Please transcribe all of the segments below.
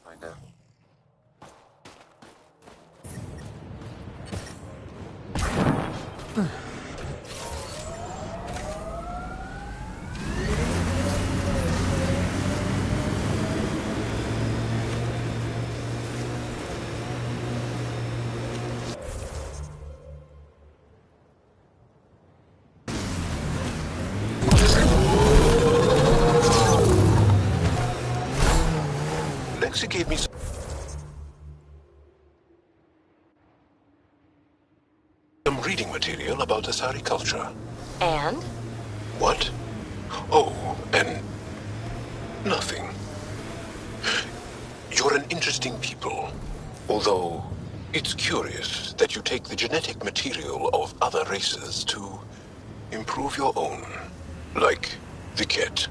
I know. Lexi gave me some reading material about Asari culture. And? What? Oh, and nothing. You're an interesting people. Although, it's curious that you take the genetic material of other races to improve your own. Like the Ket.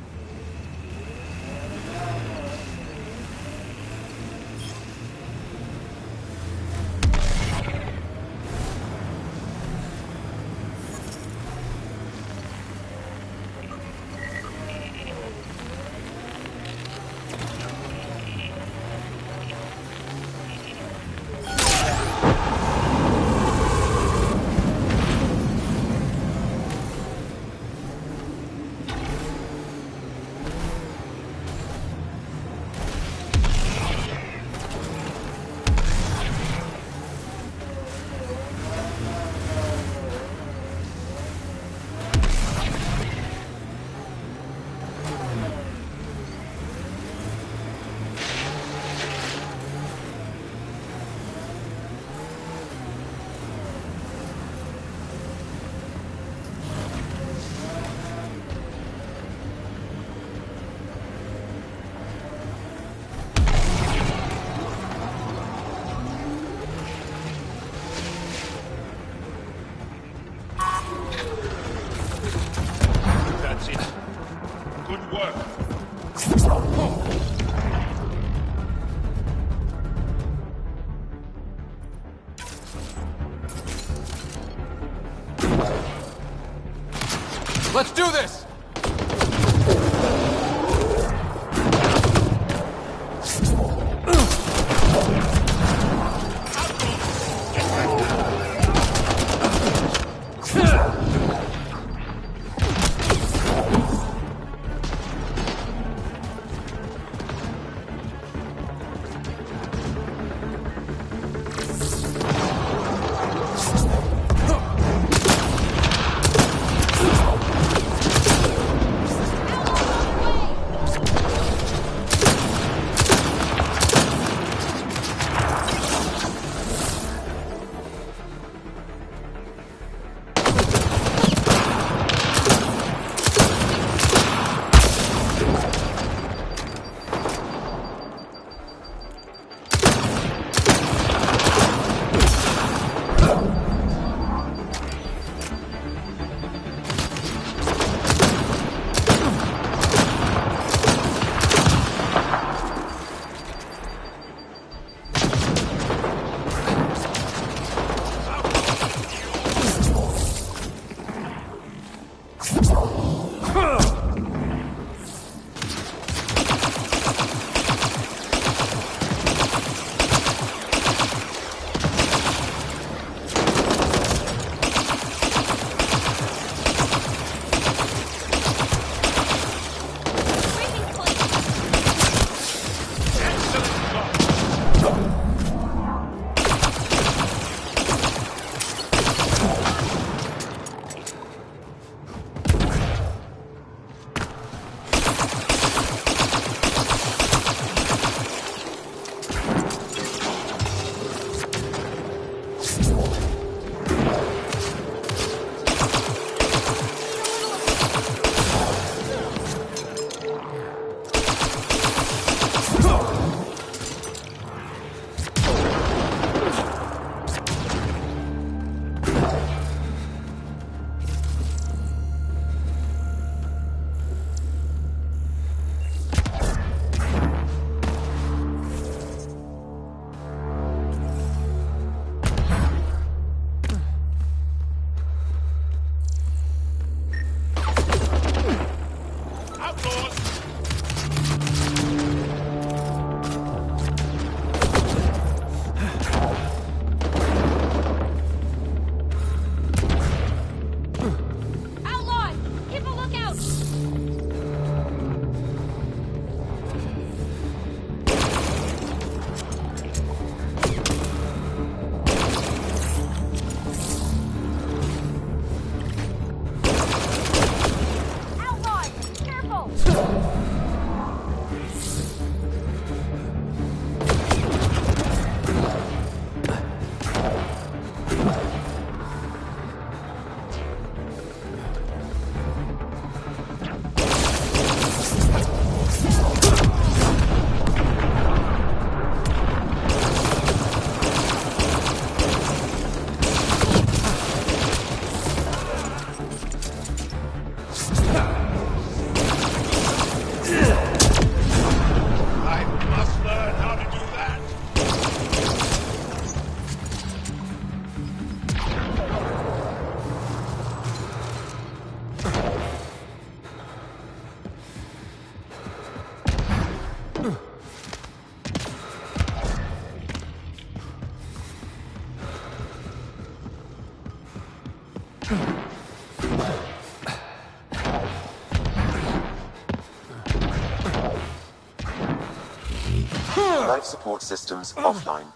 Let's do this! Life support systems offline.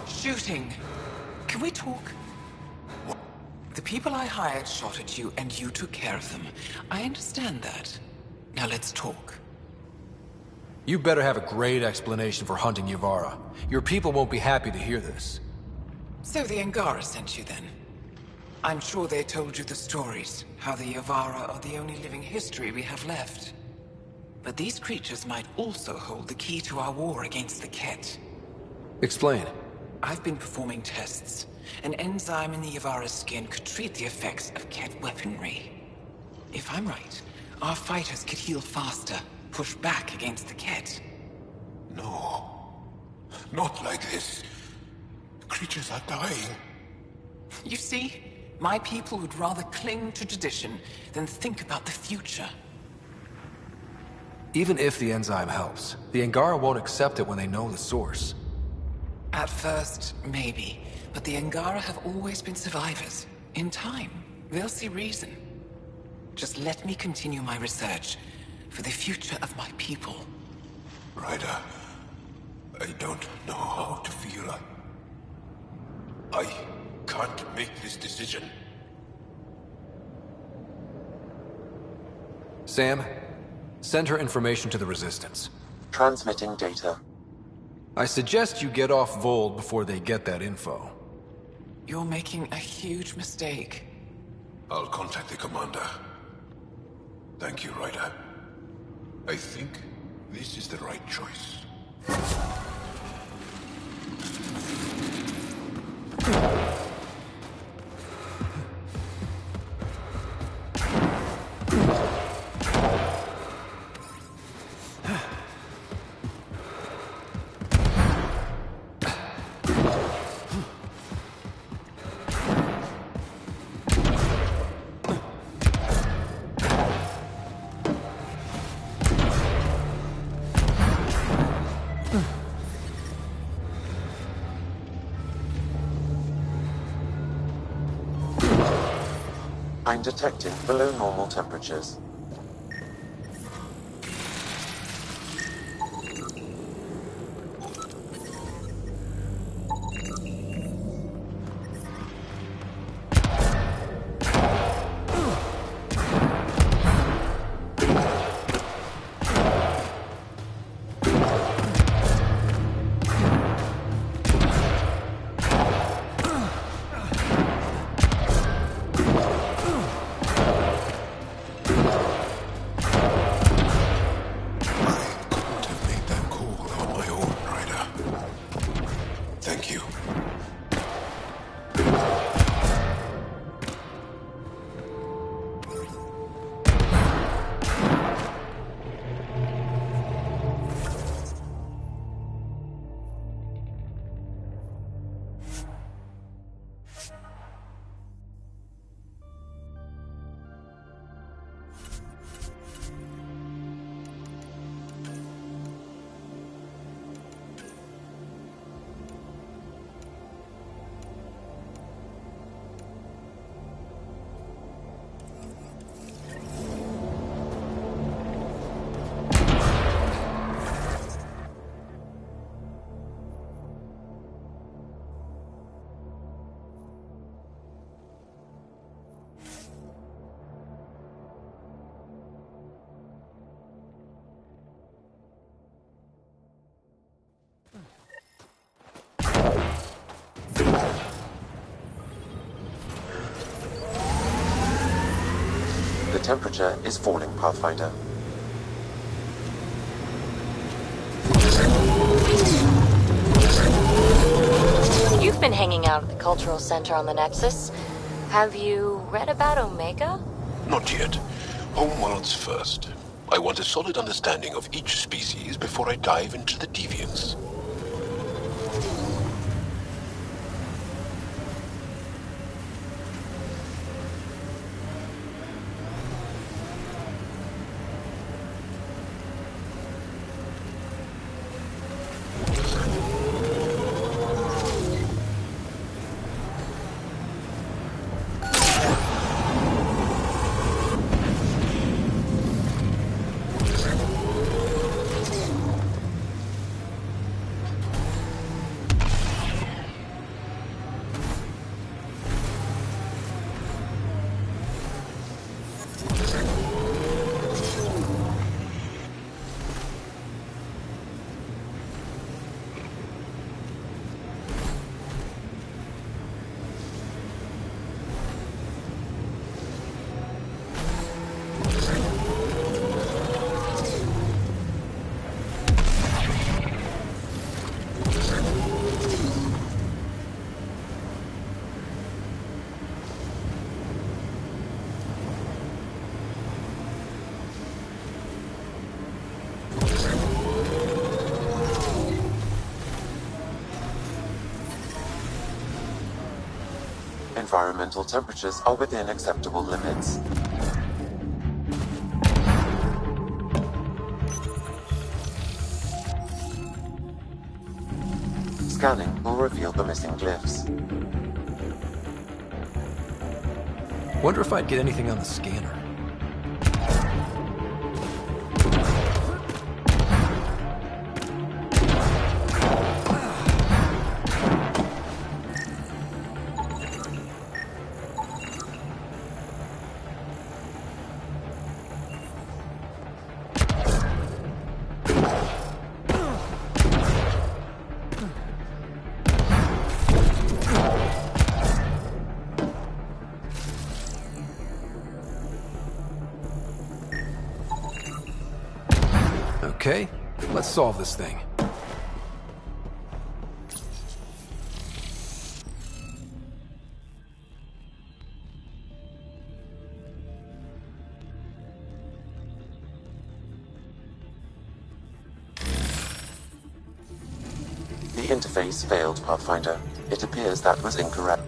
Shooting. Can we talk? The people I hired shot at you, and you took care of them. I understand that. Now let's talk. You better have a great explanation for hunting Yavara. Your people won't be happy to hear this. So the Angara sent you then? I'm sure they told you the stories, how the Yavara are the only living history we have left. But these creatures might also hold the key to our war against the Ket. Explain. I've been performing tests. An enzyme in the Yavara's skin could treat the effects of Ket weaponry. If I'm right, our fighters could heal faster, push back against the Ket. No. Not like this. The creatures are dying. You see, my people would rather cling to tradition than think about the future. Even if the enzyme helps, the Angara won't accept it when they know the source. At first, maybe. But the Angara have always been survivors. In time, they'll see reason. Just let me continue my research for the future of my people. Ryder, I don't know how to feel. I can't make this decision. Sam, send her information to the Resistance. Transmitting data. I suggest you get off Vold before they get that info. You're making a huge mistake. I'll contact the commander. Thank you, Ryder. I think this is the right choice. I'm detecting below normal temperatures. temperature is falling, Pathfinder. You've been hanging out at the Cultural Center on the Nexus. Have you read about Omega? Not yet. Homeworlds first. I want a solid understanding of each species before I dive into the deviants. Environmental temperatures are within acceptable limits. Scanning will reveal the missing glyphs. Wonder if I'd get anything on the scanner. Okay, let's solve this thing. The interface failed, Pathfinder. It appears that was incorrect.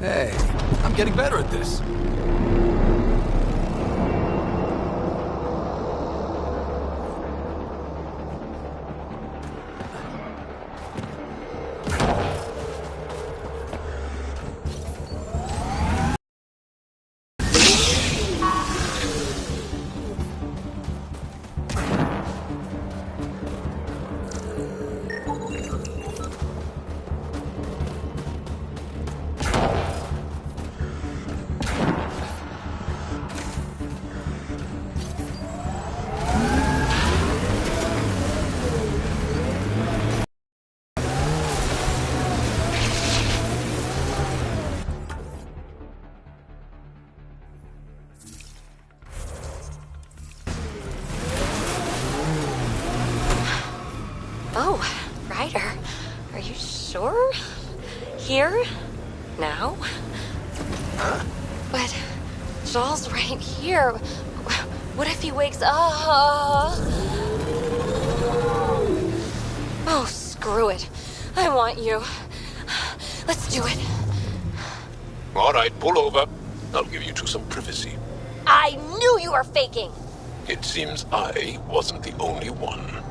Hey, I'm getting better at this. Oh, Ryder. Are you sure? Here? Now? But Joel's right here. What if he wakes up? Oh, screw it. I want you. Let's do it. All right, pull over. I'll give you two some privacy. I knew you were faking! It seems I wasn't the only one.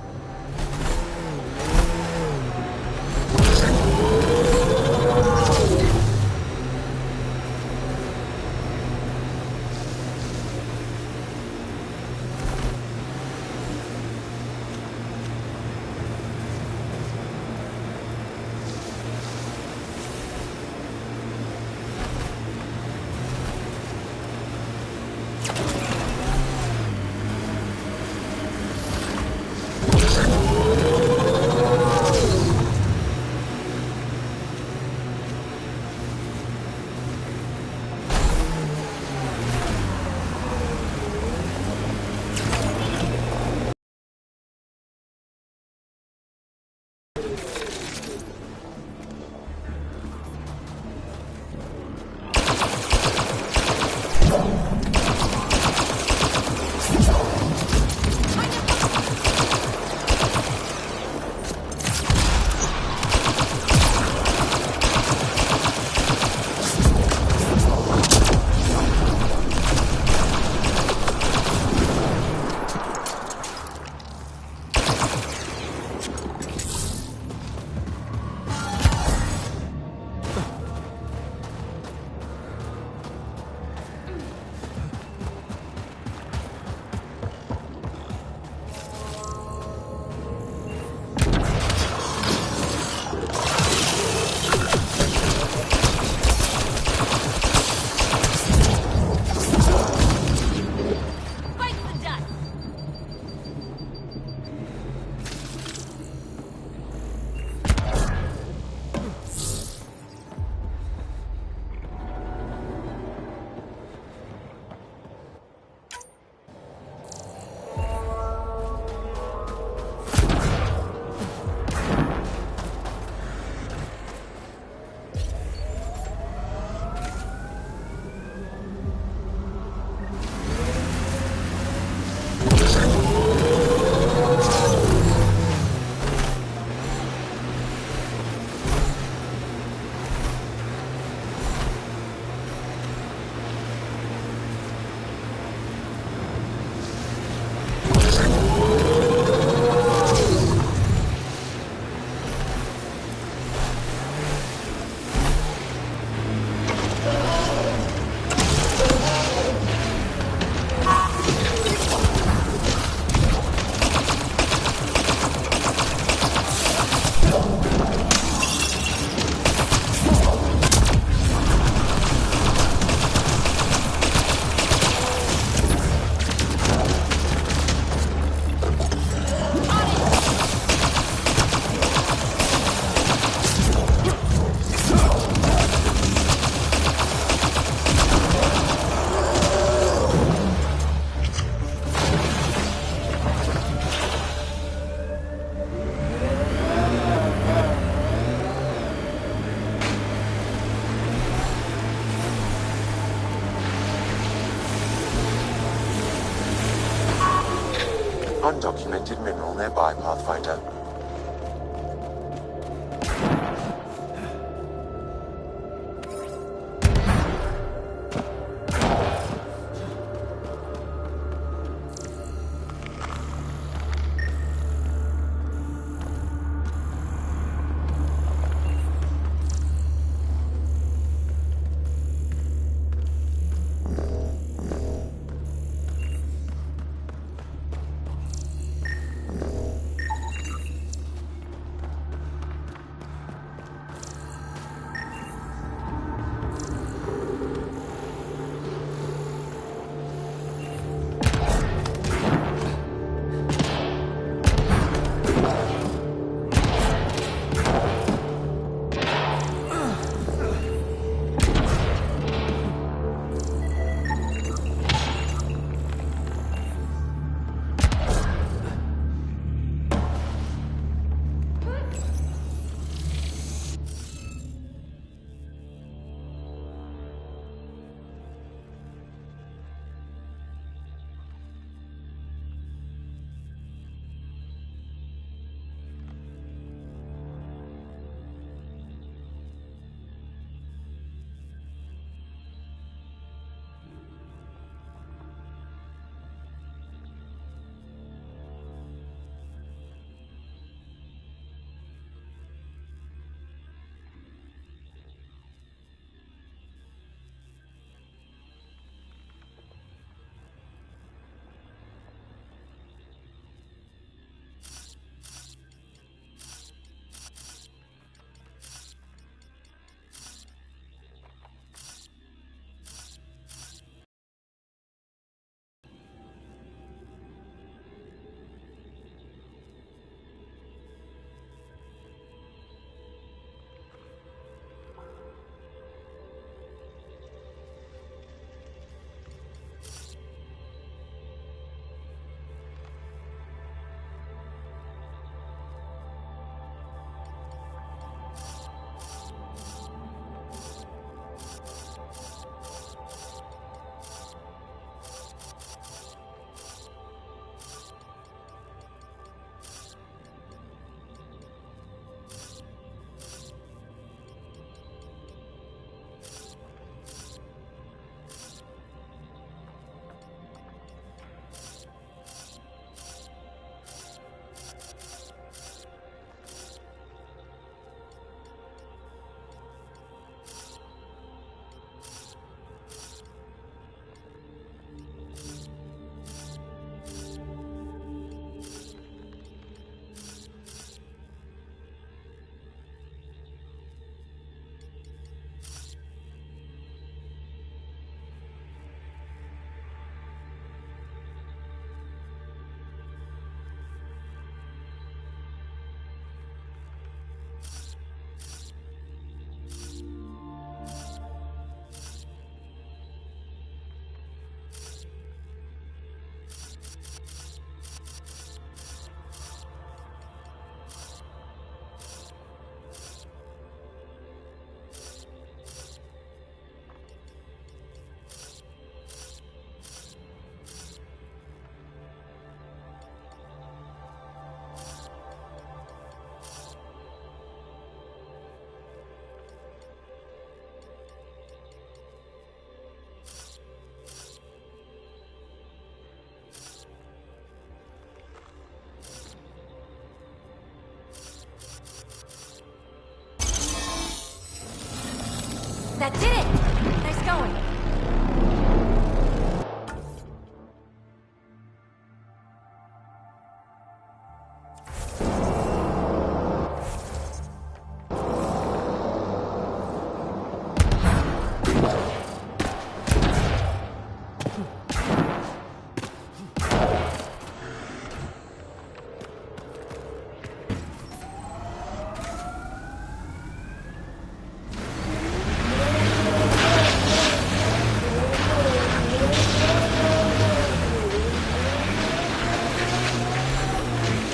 Undocumented mineral nearby, Pathfinder.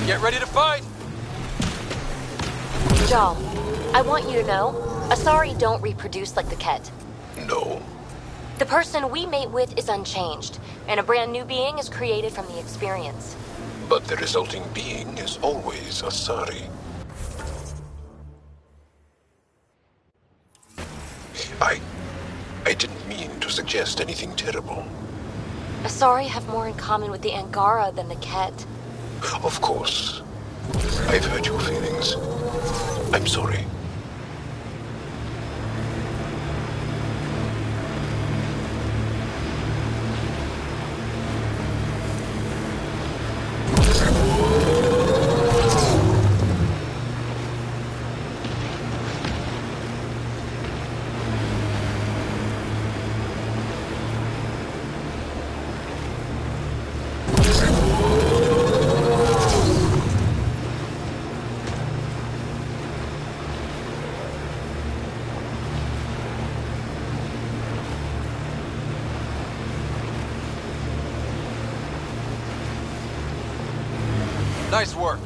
Get ready to fight! Jal, I want you to know, Asari don't reproduce like the Ket. No. The person we mate with is unchanged, and a brand new being is created from the experience. But the resulting being is always Asari. I didn't mean to suggest anything terrible. Asari have more in common with the Angara than the Ket. Of course. I've hurt your feelings. I'm sorry. Nice work.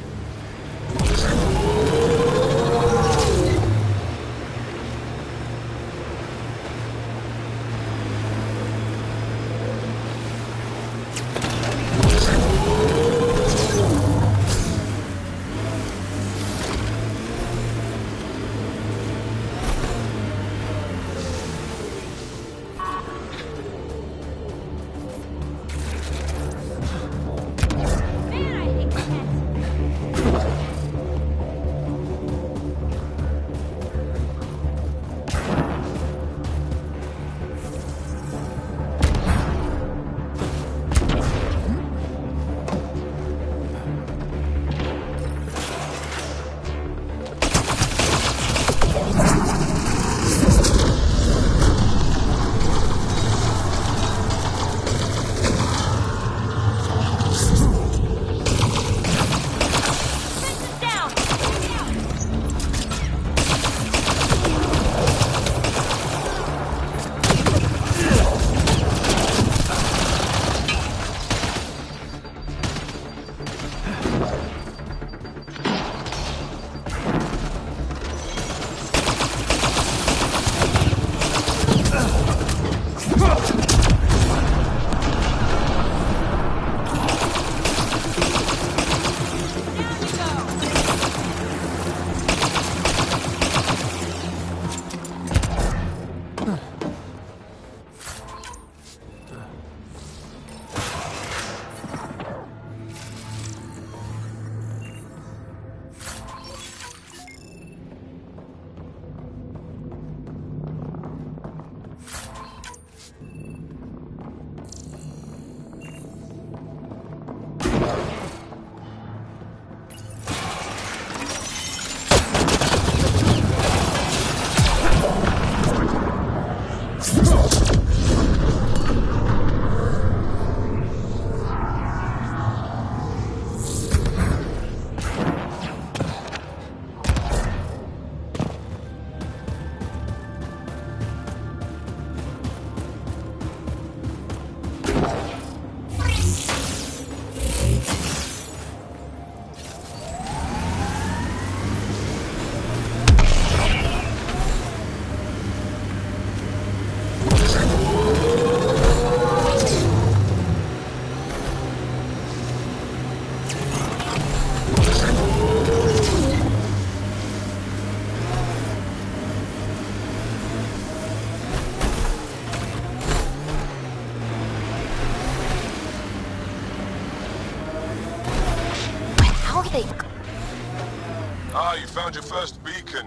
You found your first beacon.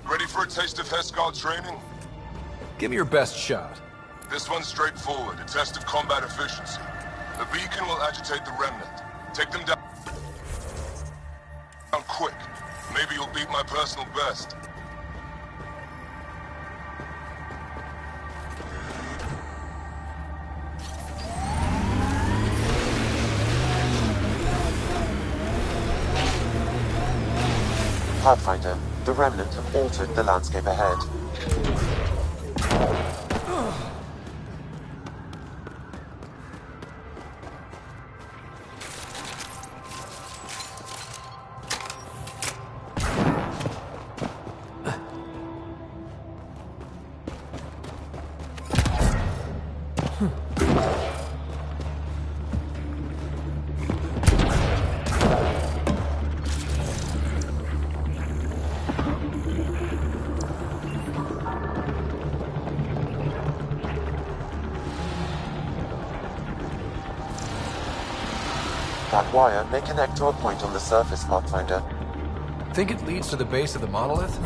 Ready for a taste of Heskar training? Give me your best shot. This one's straightforward, a test of combat efficiency. The beacon will agitate the remnant. Take them down quick. Maybe you'll beat my personal best. Pathfinder, the Remnant have altered the landscape ahead. That wire may connect to a point on the surface, Pathfinder. Think it leads to the base of the monolith?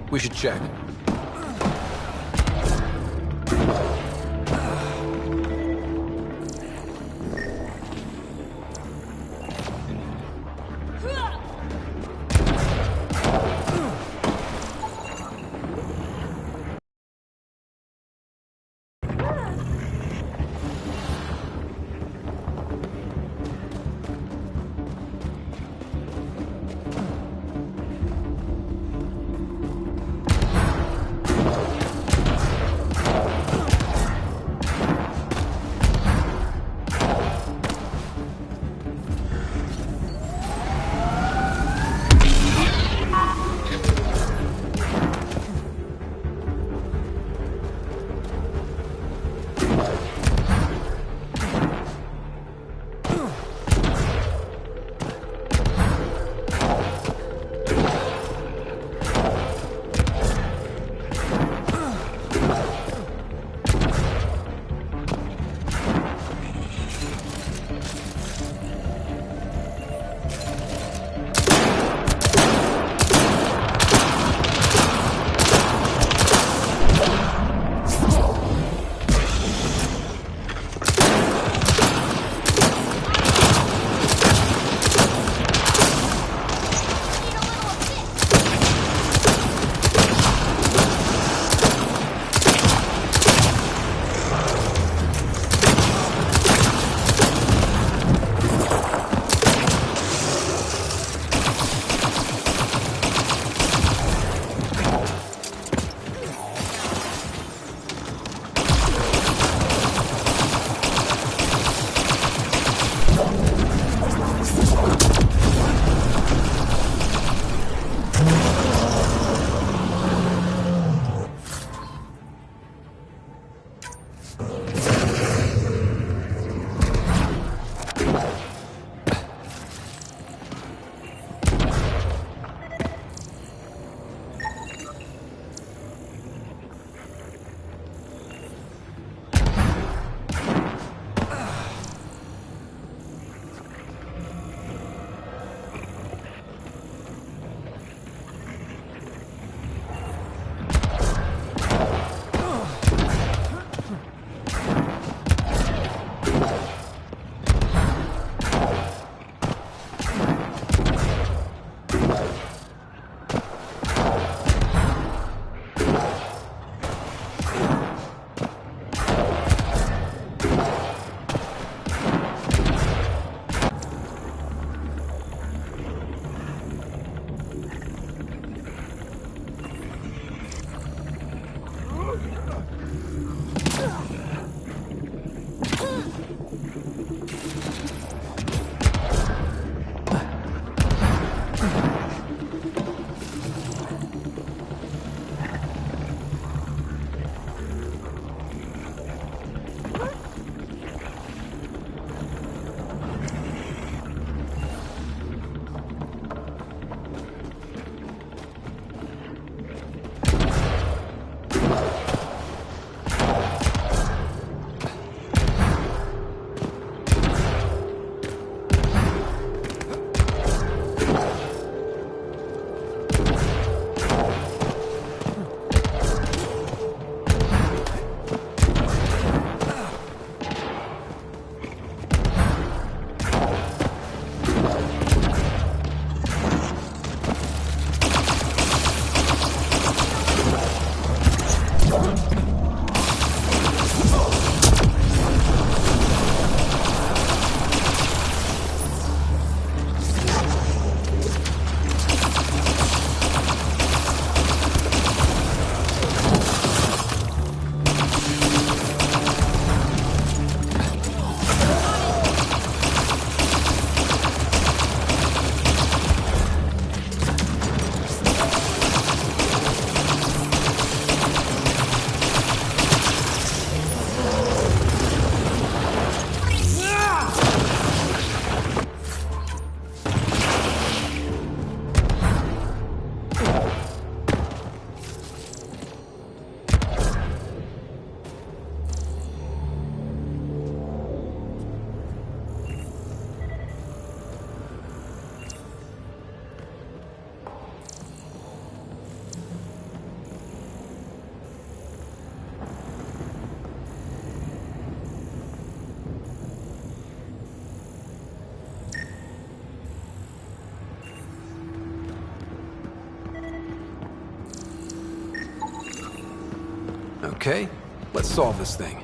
We should check. Okay, let's solve this thing.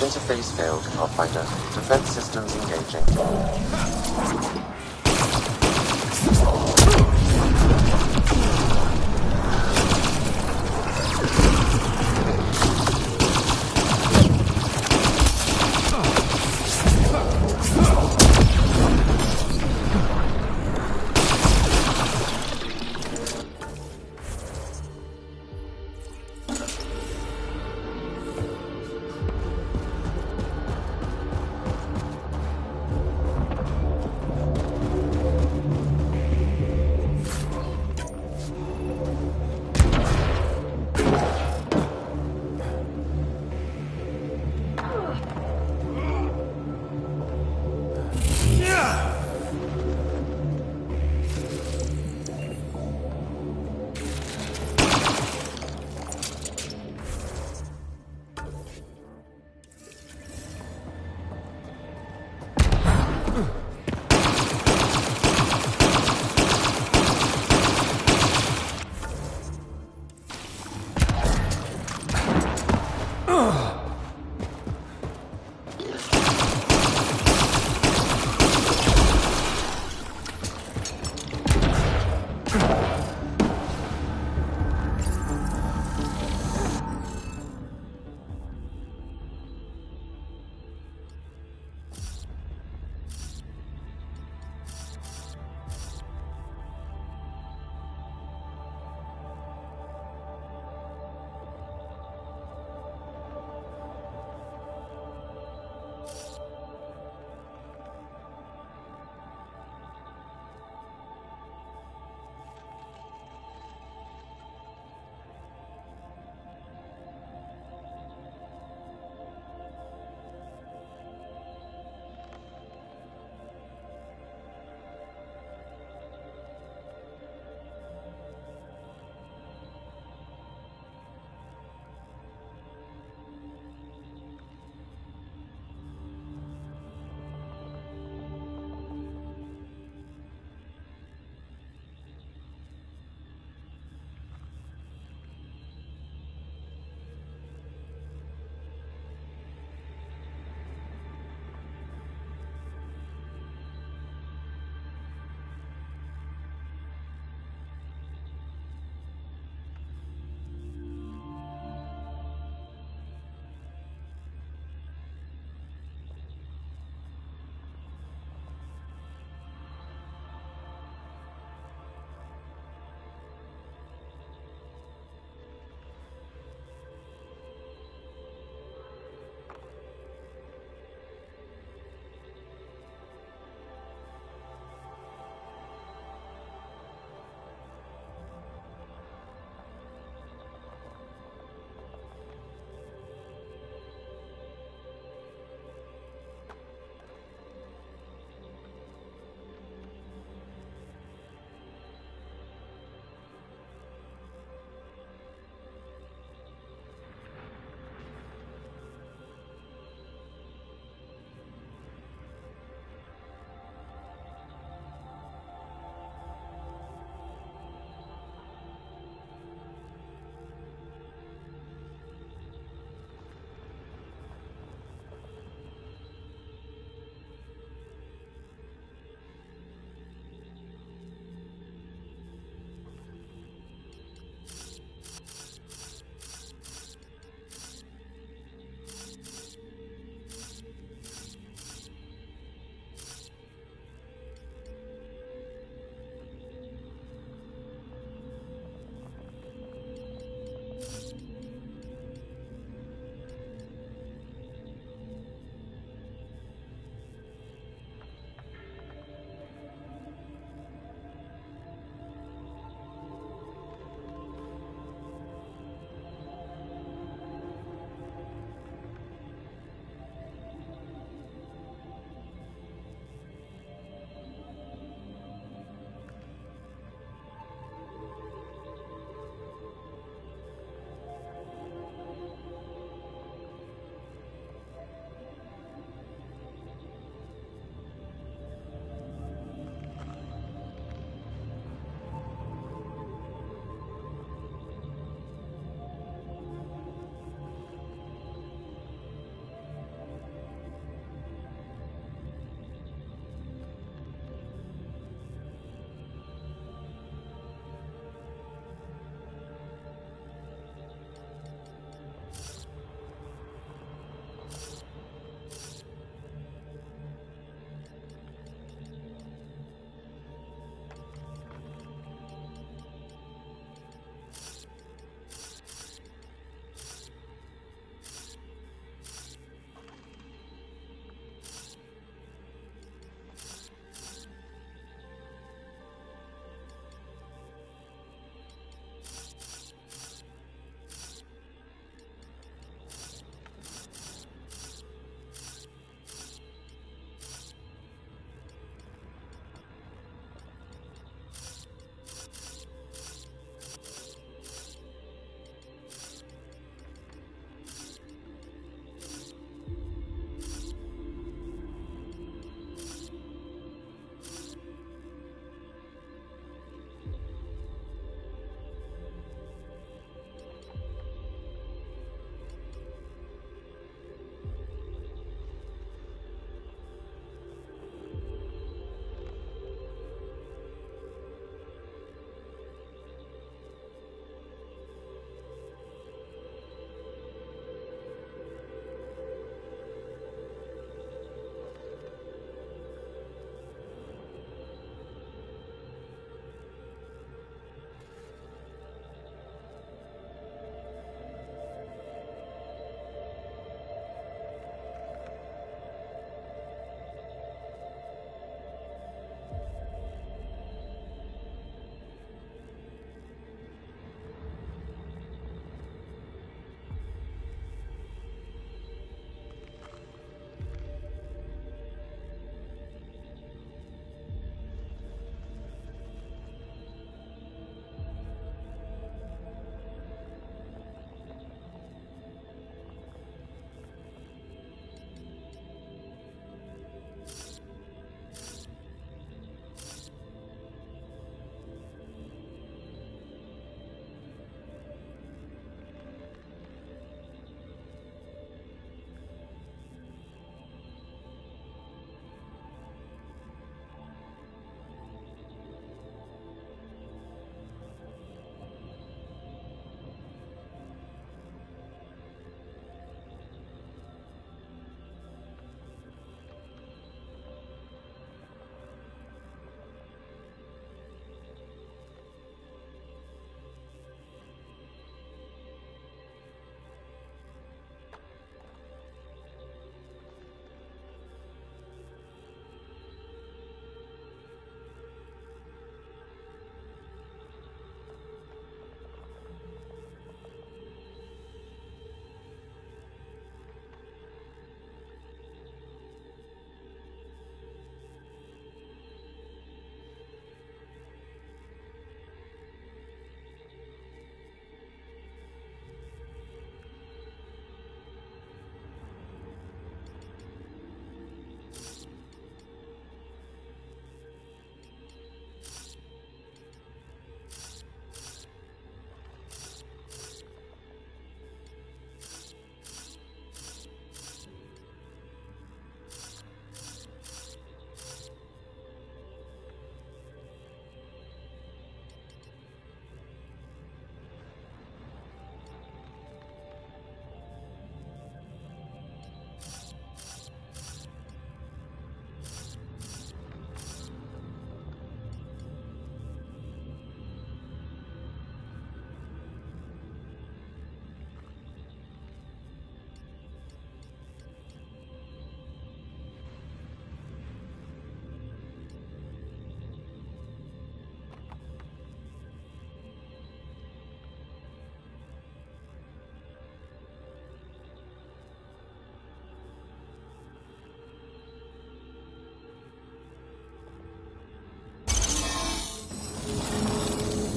Interface failed, Pathfinder. Defense systems engaging.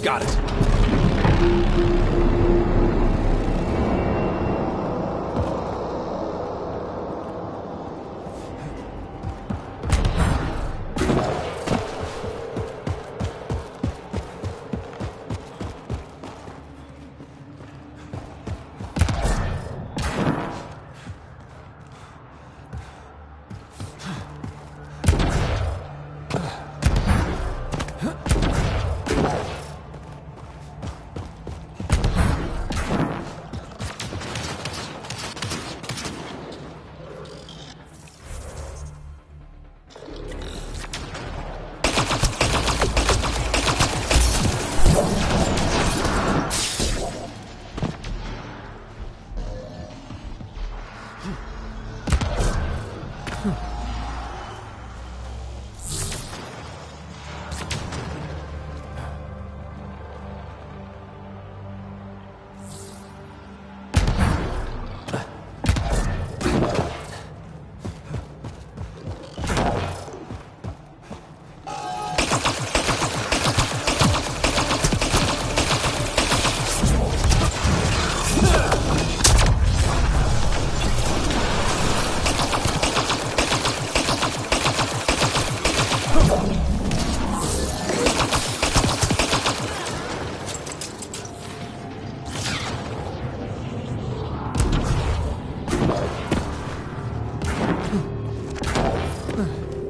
Got it.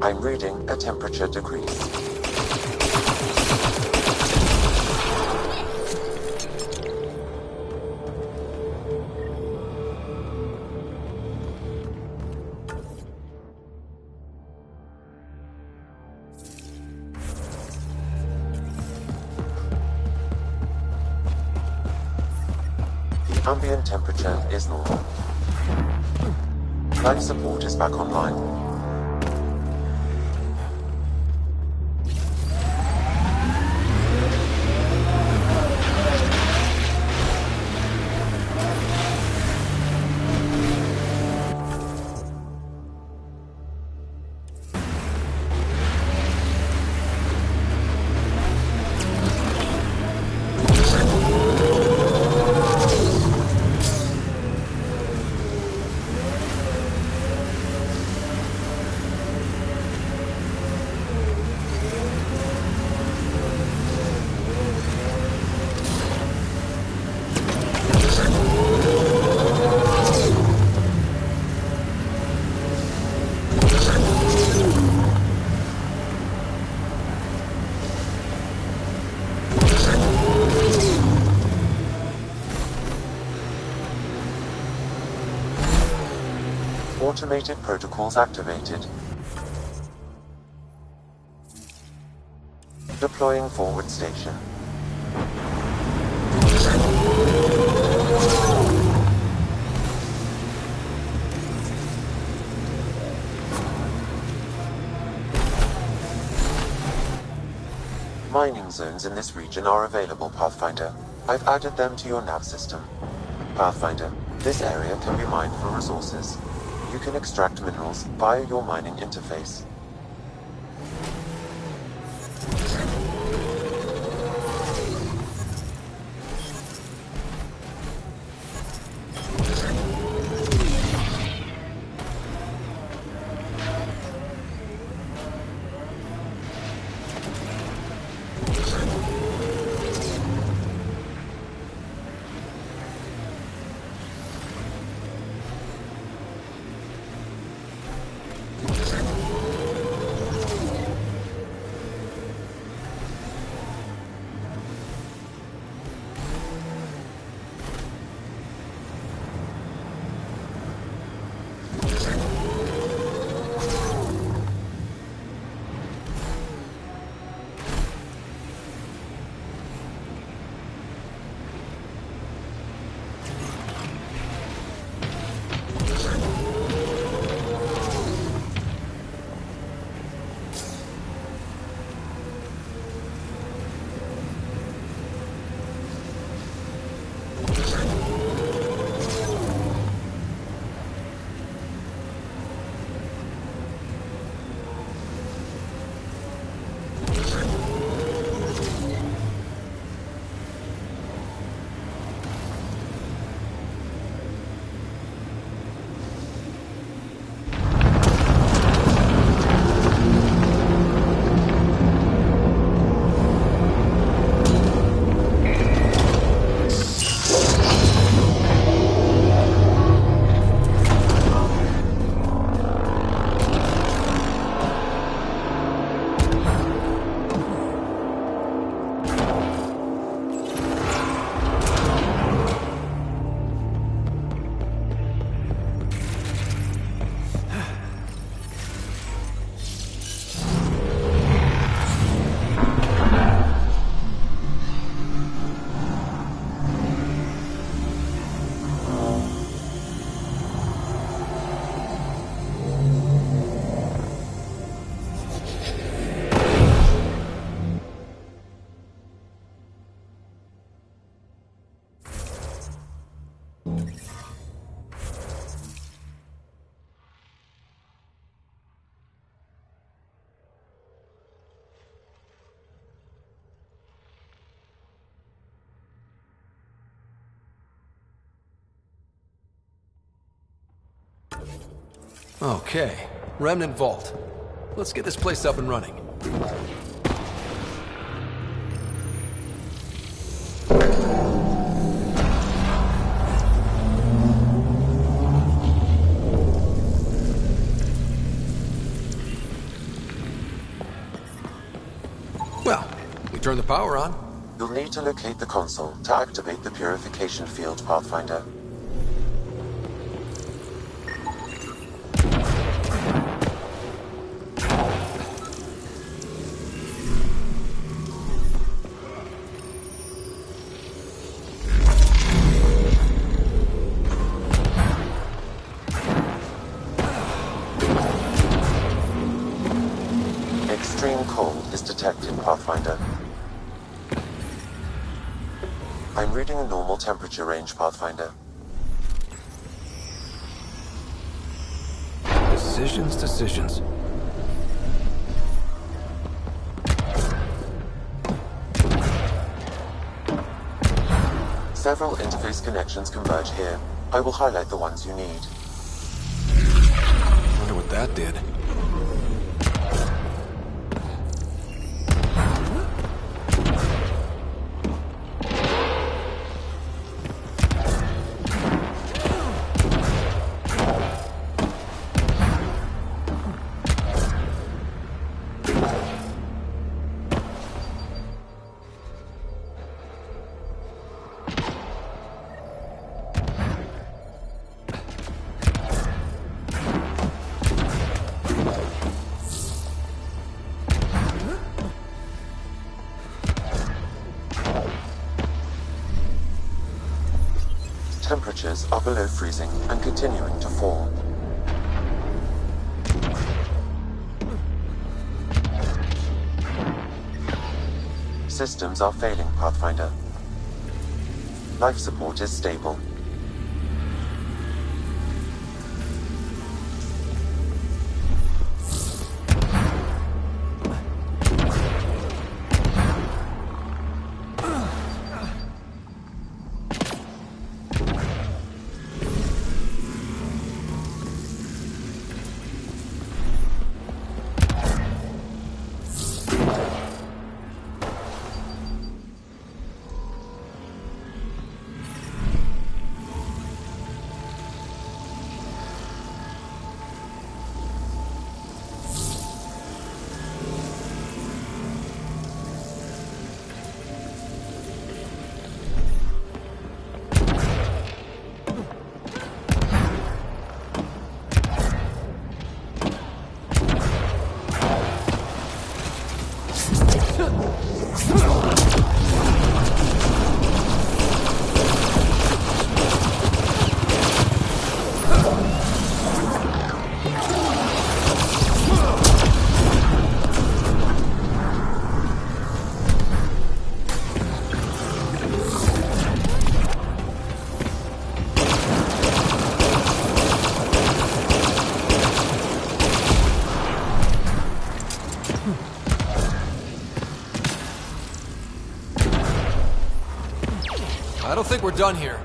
I'm reading a temperature decrease. The ambient temperature is normal. Life support is back online. Automated protocols activated. Deploying forward station. Mining zones in this region are available, Pathfinder. I've added them to your nav system. Pathfinder, this area can be mined for resources. You can extract minerals via your mining interface. Okay, Remnant Vault. Let's get this place up and running. Well, we turn the power on. You'll need to locate the console to activate the purification field, Pathfinder. Extreme cold is detected, Pathfinder. I'm reading a normal temperature range, Pathfinder. Decisions. Several interface connections converge here. I will highlight the ones you need. Wonder what that did. Temperatures are below freezing and continuing to fall. Systems are failing, Pathfinder. Life support is stable. I don't think we're done here.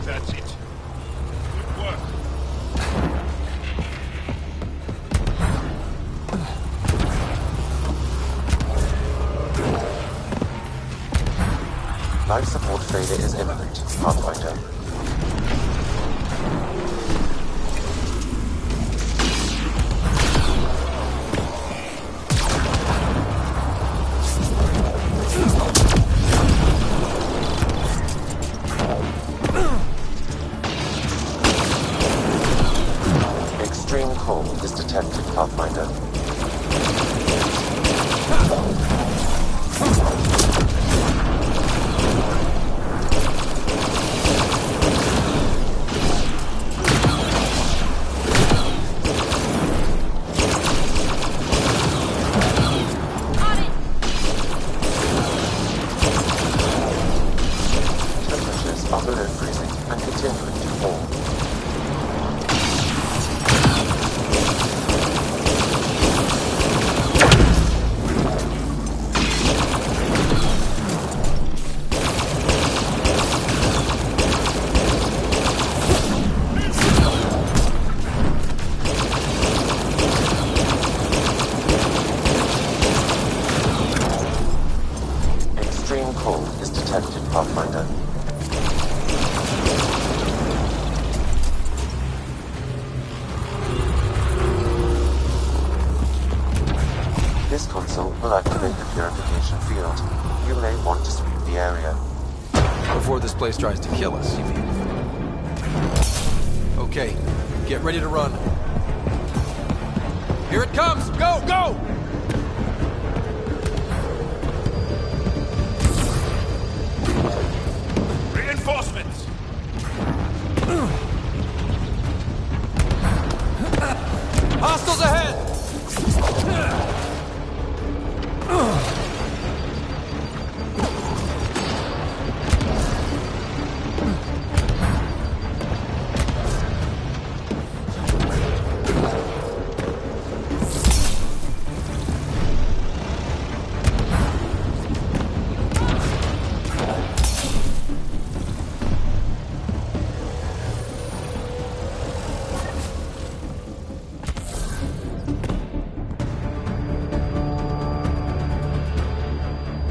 That's it. Good work. Life support failure is imminent, Pathfinder. coal is detected, Pathfinder. Temperatures are below freezing and continuing to fall. Extreme cold is detected, Pathfinder. This console will activate the purification field. You may want to sweep the area. Before this place tries to kill us, you mean? Okay, get ready to run. Here it comes! Go, go! Reinforcements! Hostiles ahead!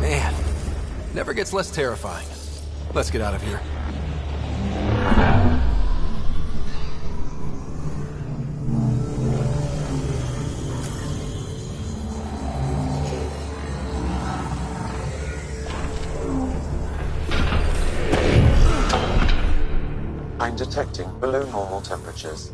Man, never gets less terrifying. Let's get out of here. I'm detecting below normal temperatures.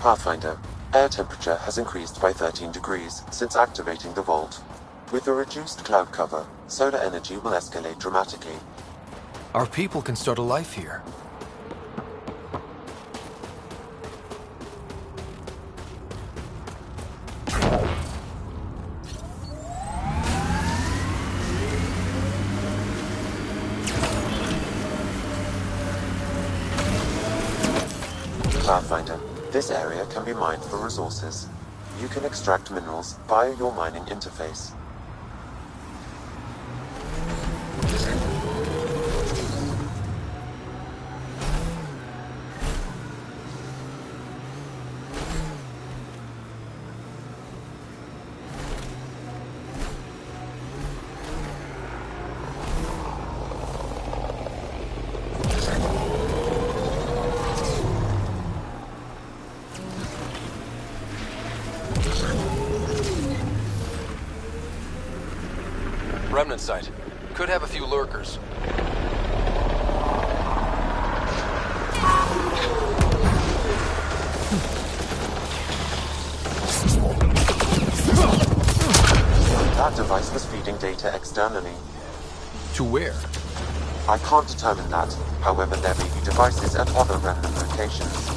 Pathfinder, air temperature has increased by 13 degrees since activating the vault. With the reduced cloud cover, solar energy will escalate dramatically. Our people can start a life here. Pathfinder, this area can be mined for resources. You can extract minerals via your mining interface. Remnant site. Could have a few lurkers. That device was feeding data externally. To where? I can't determine that. However, there may be devices at other random locations.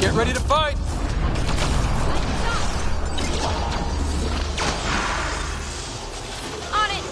Get ready to fight! On it!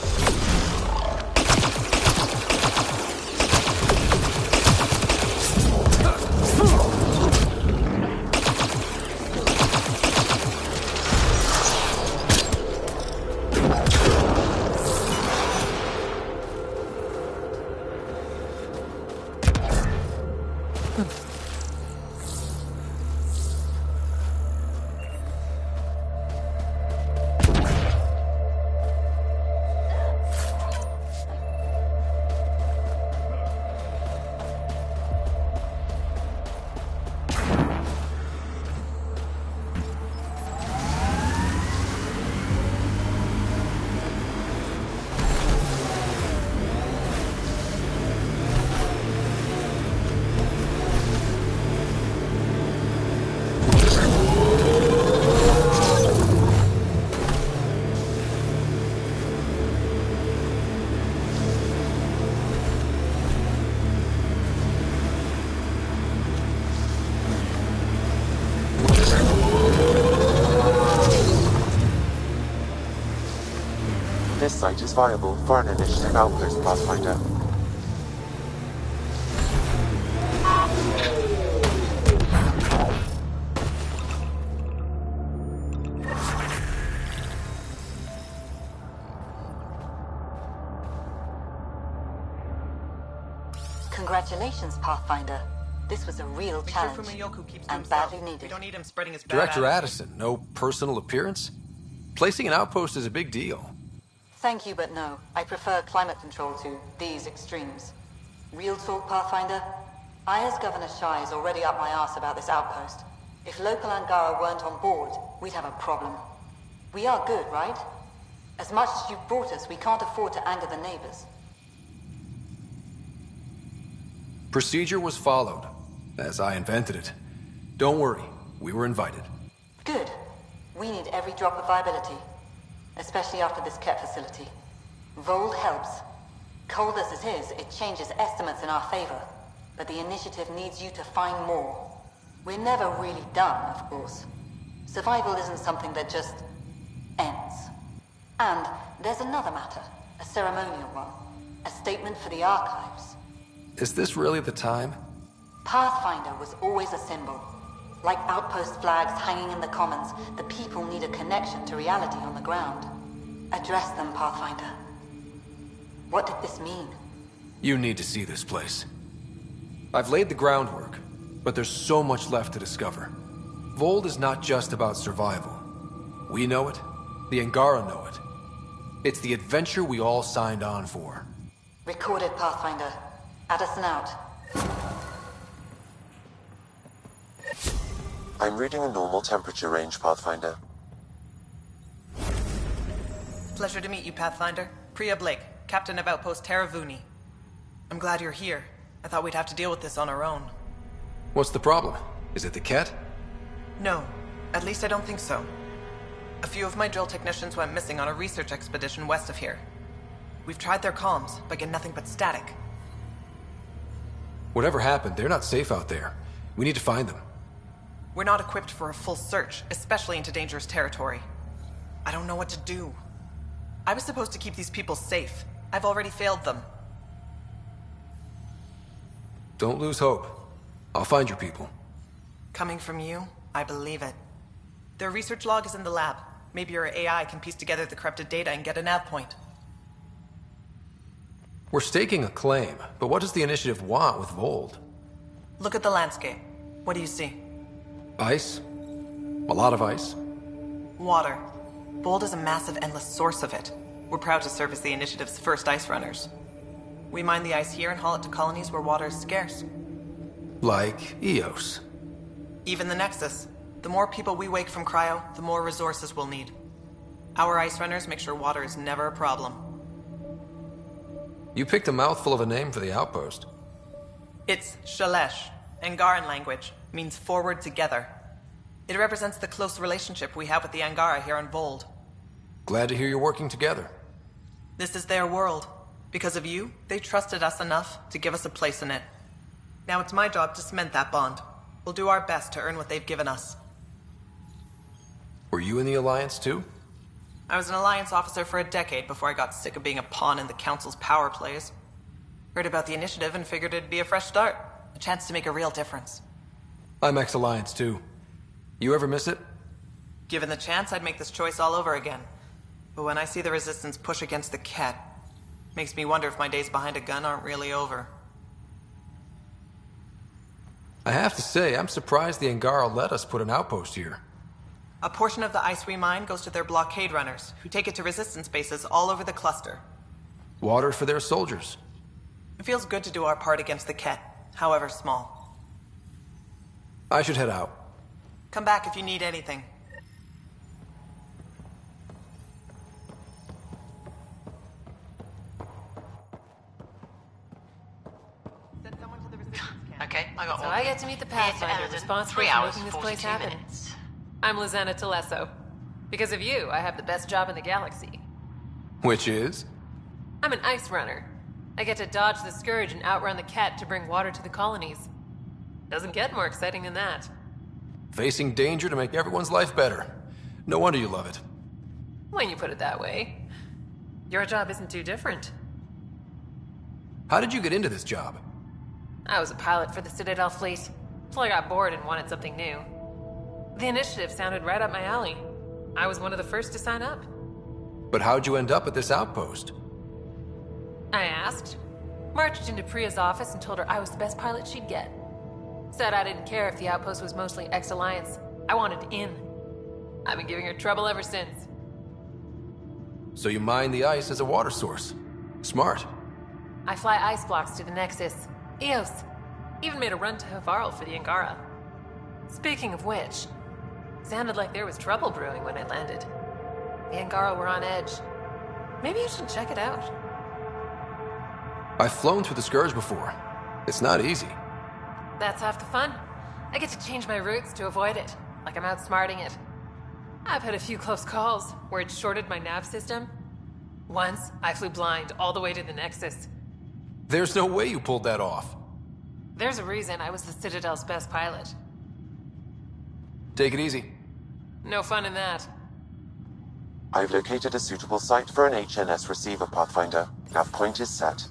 This site is viable for an initiative outpost, Pathfinder. Congratulations, Pathfinder. This was a real challenge, and badly needed. We don't need him spreading his bad Director attitude. Addison, no personal appearance? Placing an outpost is a big deal. Thank you, but no. I prefer climate control to these extremes. Real talk, Pathfinder? I, as Governor Shai, is already up my arse about this outpost. If local Angara weren't on board, we'd have a problem. We are good, right? As much as you've brought us, we can't afford to anger the neighbors. Procedure was followed, as I invented it. Don't worry, we were invited. Good. We need every drop of viability, especially after this Ket facility. Vold helps. Cold as it is, it changes estimates in our favor, but the initiative needs you to find more. We're never really done, of course. Survival isn't something that just ends. And there's another matter, a ceremonial one, a statement for the archives. Is this really the time? Pathfinder was always a symbol. Like outpost flags hanging in the commons, the people need a connection to reality on the ground. Address them, Pathfinder. What did this mean? You need to see this place. I've laid the groundwork, but there's so much left to discover. Vold is not just about survival. We know it. The Angara know it. It's the adventure we all signed on for. Recorded, Pathfinder. Addison out. I'm reading a normal temperature range, Pathfinder. Pleasure to meet you, Pathfinder. Priya Blake, Captain of Outpost Taravuni. I'm glad you're here. I thought we'd have to deal with this on our own. What's the problem? Is it the Ket? No, at least I don't think so. A few of my drill technicians went missing on a research expedition west of here. We've tried their comms, but get nothing but static. Whatever happened, they're not safe out there. We need to find them. We're not equipped for a full search, especially into dangerous territory. I don't know what to do. I was supposed to keep these people safe. I've already failed them. Don't lose hope. I'll find your people. Coming from you, I believe it. Their research log is in the lab. Maybe your AI can piece together the corrupted data and get a nav point. We're staking a claim, but what does the initiative want with Vold? Look at the landscape. What do you see? Ice? A lot of ice? Water. Vold is a massive, endless source of it. We're proud to serve as the initiative's first ice runners. We mine the ice here and haul it to colonies where water is scarce. Like Eos. Even the Nexus. The more people we wake from cryo, the more resources we'll need. Our ice runners make sure water is never a problem. You picked a mouthful of a name for the outpost. It's Shalesh. Angaran language. Means forward together. It represents the close relationship we have with the Angara here on Vold. Glad to hear you're working together. This is their world. Because of you, they trusted us enough to give us a place in it. Now it's my job to cement that bond. We'll do our best to earn what they've given us. Were you in the Alliance too? I was an Alliance officer for a decade before I got sick of being a pawn in the Council's power plays. Heard about the initiative and figured it'd be a fresh start. A chance to make a real difference. I'm ex-Alliance too. You ever miss it? Given the chance, I'd make this choice all over again. But when I see the Resistance push against the Ket, makes me wonder if my days behind a gun aren't really over. I have to say, I'm surprised the Angara let us put an outpost here. A portion of the ice we mine goes to their blockade runners, who take it to Resistance bases all over the cluster. Water for their soldiers. It feels good to do our part against the Ket, however small. I should head out. Come back if you need anything. Send someone to the Resistance camp. Okay, I got So all. I get to meet the Pathfinder responsible 3 for hours, making this 42 place happen. minutes. I'm Lizanna Telesso. Because of you, I have the best job in the galaxy. Which is? I'm an ice runner. I get to dodge the Scourge and outrun the Ket to bring water to the colonies. Doesn't get more exciting than that. Facing danger to make everyone's life better. No wonder you love it. When you put it that way. Your job isn't too different. How did you get into this job? I was a pilot for the Citadel fleet, until I got bored and wanted something new. The initiative sounded right up my alley. I was one of the first to sign up. But how'd you end up at this outpost? I asked. Marched into Priya's office and told her I was the best pilot she'd get. Said I didn't care if the outpost was mostly ex-Alliance. I wanted in. I've been giving her trouble ever since. So you mine the ice as a water source. Smart. I fly ice blocks to the Nexus. Eos. Even made a run to Havarl for the Angara. Speaking of which, sounded like there was trouble brewing when I landed. The Angara were on edge. Maybe you should check it out. I've flown through the Scourge before. It's not easy. That's half the fun. I get to change my routes to avoid it, like I'm outsmarting it. I've had a few close calls where it shorted my nav system. Once, I flew blind all the way to the Nexus. There's no way you pulled that off. There's a reason I was the Citadel's best pilot. Take it easy. No fun in that. I've located a suitable site for an HNS receiver, Pathfinder. Nav point is set.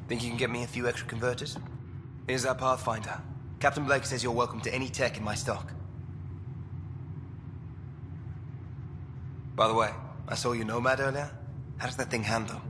Think you can get me a few extra converters? Here's our Pathfinder. Captain Blake says you're welcome to any tech in my stock. By the way, I saw your Nomad earlier. How does that thing handle?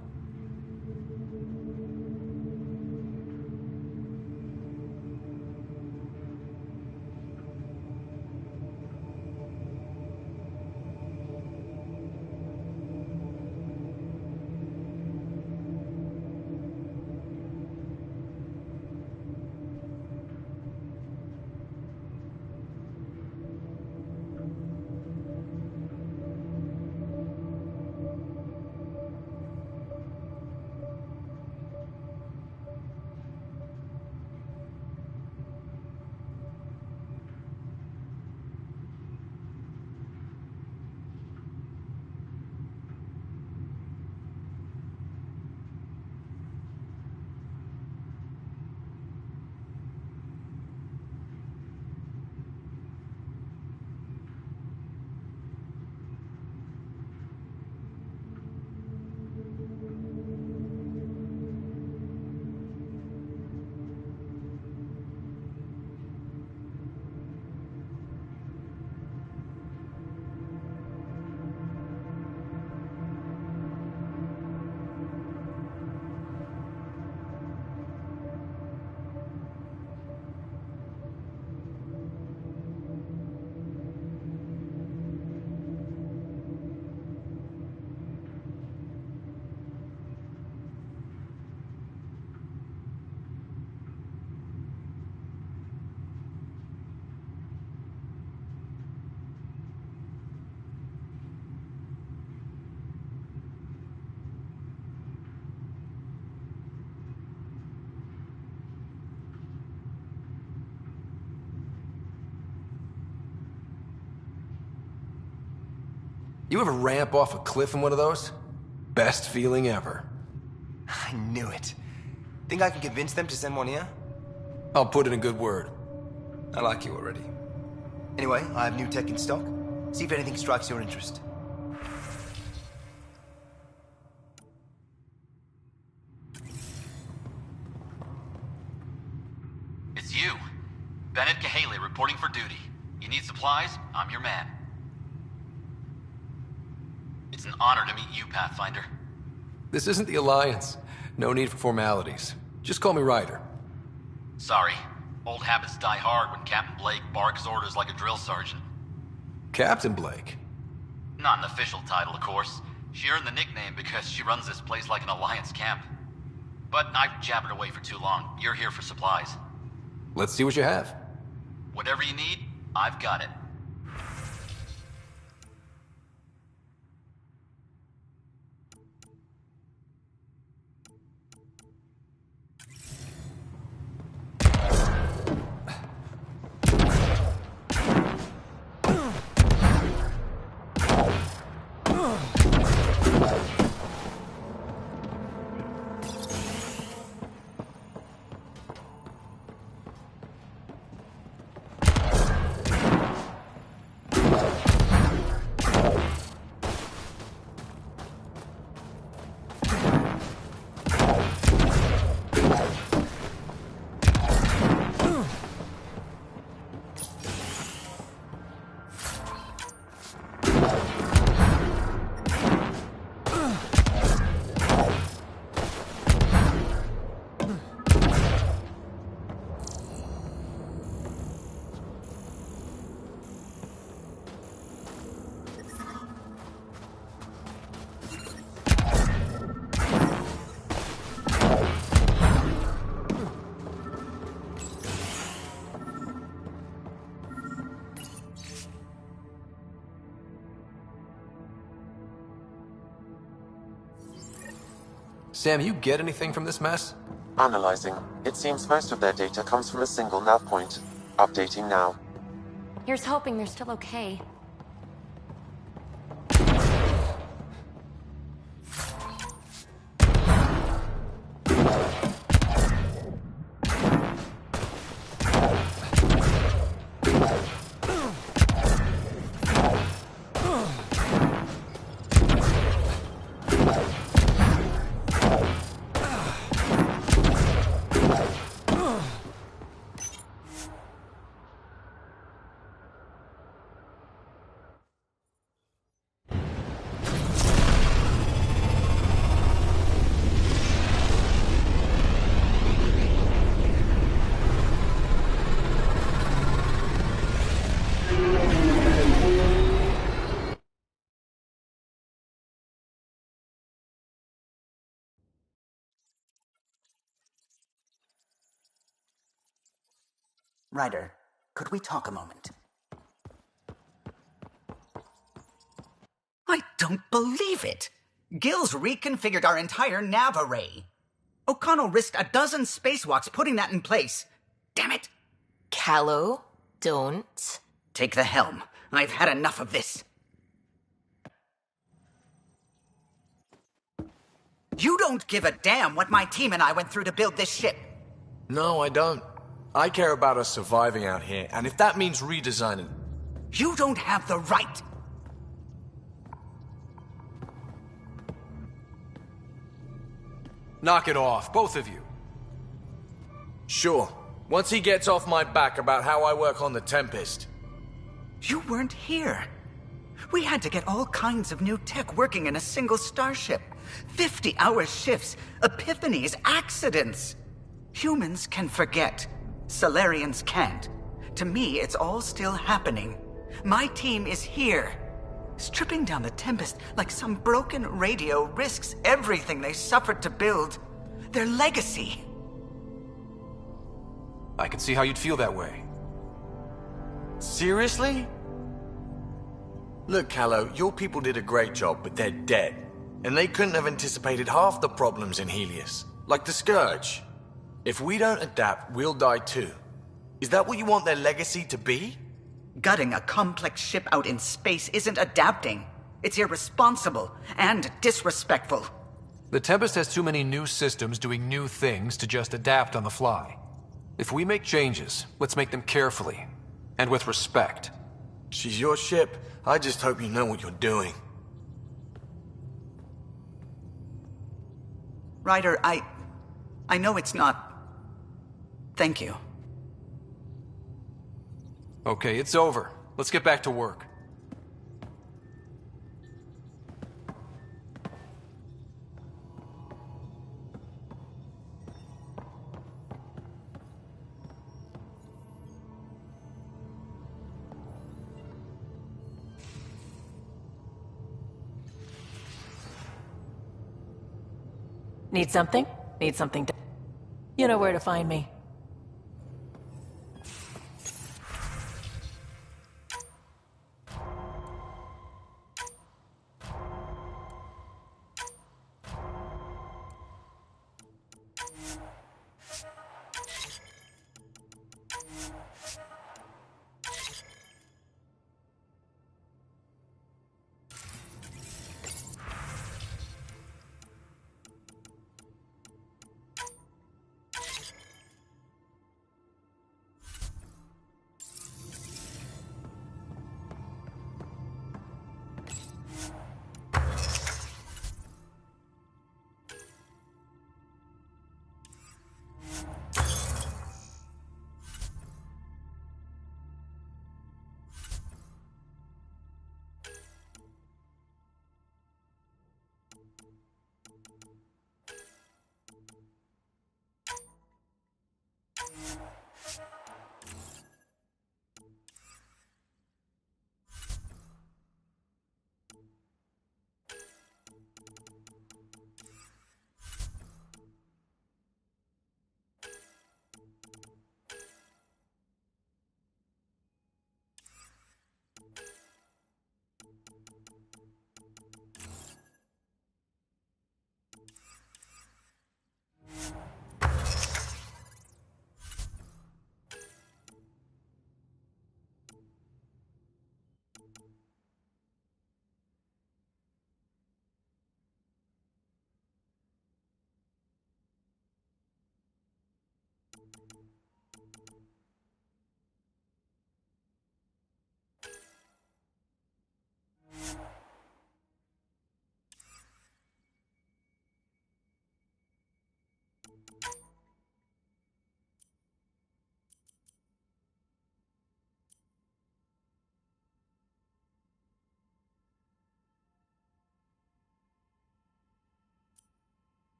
You ever ramp off a cliff in one of those? Best feeling ever. I knew it. Think I can convince them to send one here? I'll put in a good word. I like you already. Anyway, I have new tech in stock. See if anything strikes your interest. It's you. Bennett Cahaley reporting for duty. You need supplies? I'm your man. It's an honor to meet you, Pathfinder. This isn't the Alliance. No need for formalities. Just call me Ryder. Sorry. Old habits die hard when Captain Blake barks orders like a drill sergeant. Captain Blake? Not an official title, of course. She earned the nickname because she runs this place like an Alliance camp. But I've jabbered away for too long. You're here for supplies. Let's see what you have. Whatever you need, I've got it. Sam, you get anything from this mess? Analyzing. It seems most of their data comes from a single nav point. Updating now. Here's hoping they're still okay. Ryder, could we talk a moment? I don't believe it! Gills reconfigured our entire nav array. O'Connell risked a dozen spacewalks putting that in place. Damn it! Callow, don't. Take the helm. I've had enough of this. You don't give a damn what my team and I went through to build this ship. No, I don't. I care about us surviving out here, and if that means redesigning... You don't have the right! Knock it off, both of you. Sure. Once he gets off my back about how I work on the Tempest. You weren't here. We had to get all kinds of new tech working in a single starship. 50-hour shifts, epiphanies, accidents. Humans can forget. Solarians can't. To me, it's all still happening. My team is here. Stripping down the Tempest like some broken radio risks everything they suffered to build. Their legacy. I can see how you'd feel that way. Seriously? Look, Callow, your people did a great job, but they're dead. And they couldn't have anticipated half the problems in Helios. Like the Scourge. If we don't adapt, we'll die too. Is that what you want their legacy to be? Gutting a complex ship out in space isn't adapting. It's irresponsible and disrespectful. The Tempest has too many new systems doing new things to just adapt on the fly. If we make changes, let's make them carefully and with respect. She's your ship. I just hope you know what you're doing. Ryder, I know it's not... Thank you. Okay, it's over. Let's get back to work. Need something? Need something. You know where to find me.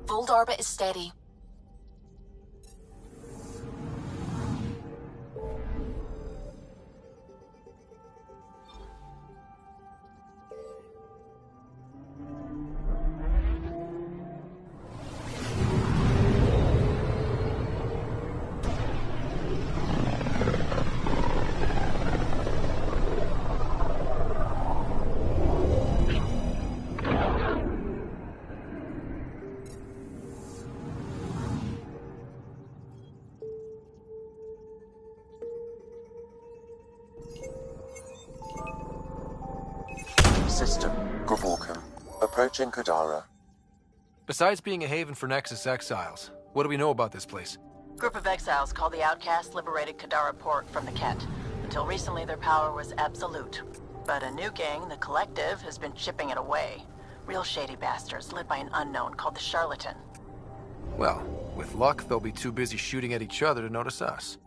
Vold orbit is steady. System, Gavorkum. Approaching Kadara. Besides being a haven for Nexus exiles, what do we know about this place? Group of exiles called the Outcasts liberated Kadara port from the Ket. Until recently, their power was absolute. But a new gang, the Collective, has been chipping it away. Real shady bastards, led by an unknown called the Charlatan. Well, with luck, they'll be too busy shooting at each other to notice us.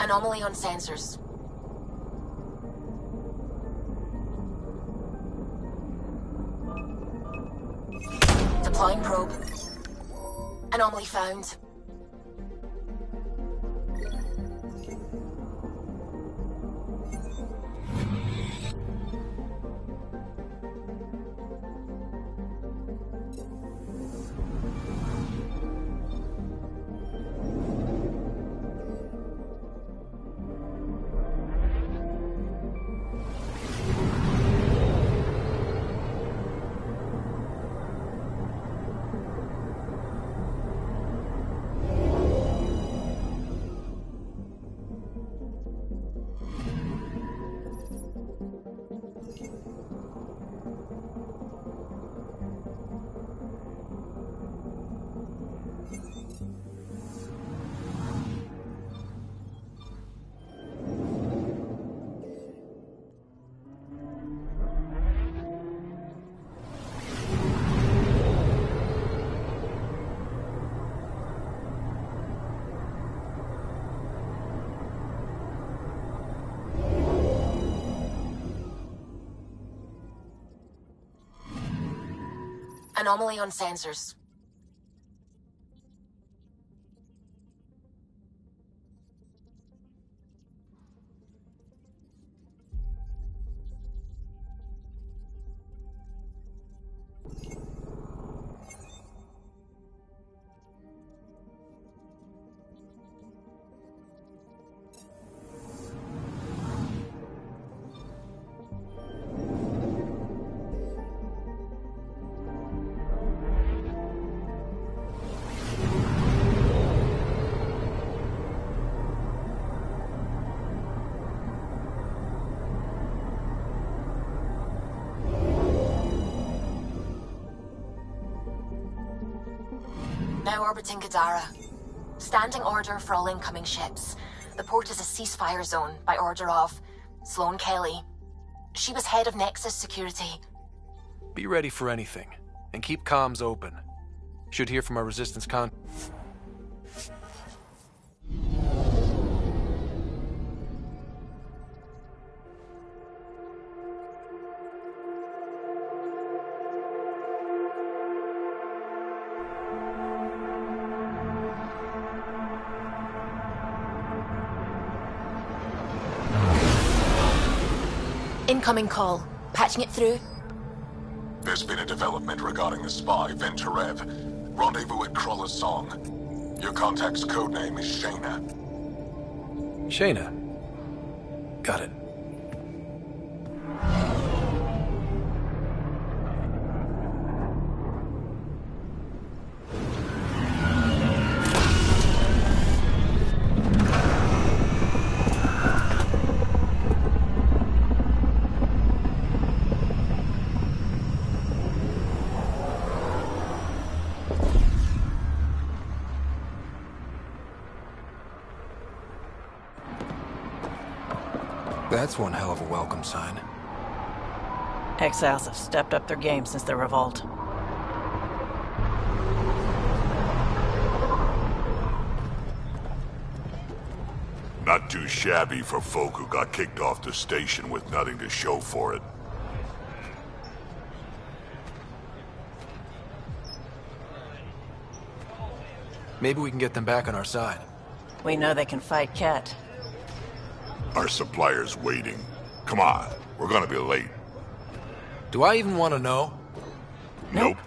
Anomaly on sensors. Deploying probe. Anomaly found. Anomaly on sensors. Now orbiting Kadara. Standing order for all incoming ships. The port is a ceasefire zone by order of Sloane Kelly. She was head of Nexus security. Be ready for anything, and keep comms open. Should hear from our resistance con... Incoming call. Patching it through. There's been a development regarding the spy, Venturev. Rendezvous at Kroller's Song. Your contact's codename is Shayna. Shayna. Got it. That's one hell of a welcome sign. Exiles have stepped up their game since the revolt. Not too shabby for folk who got kicked off the station with nothing to show for it. Maybe we can get them back on our side. We know they can fight Ket. Our supplier's waiting. Come on, we're gonna be late. Do I even want to know? Nope.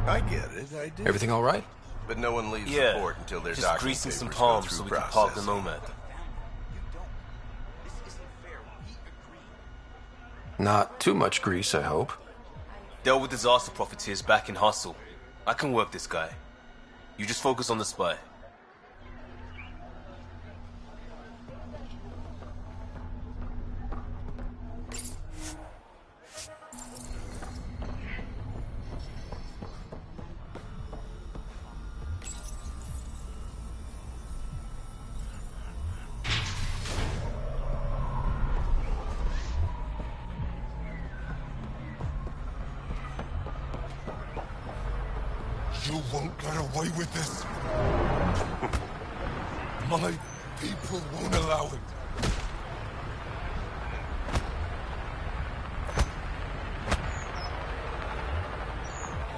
I get it, I do. Everything all right? But no one leaves the port until their just docking greasing some papers palms go through so we can park the processing. Nomad. Not too much grease, I hope. Dealt with disaster profiteers back in Hustle. I can work this guy. You just focus on the spy. You won't get away with this. My people won't allow it.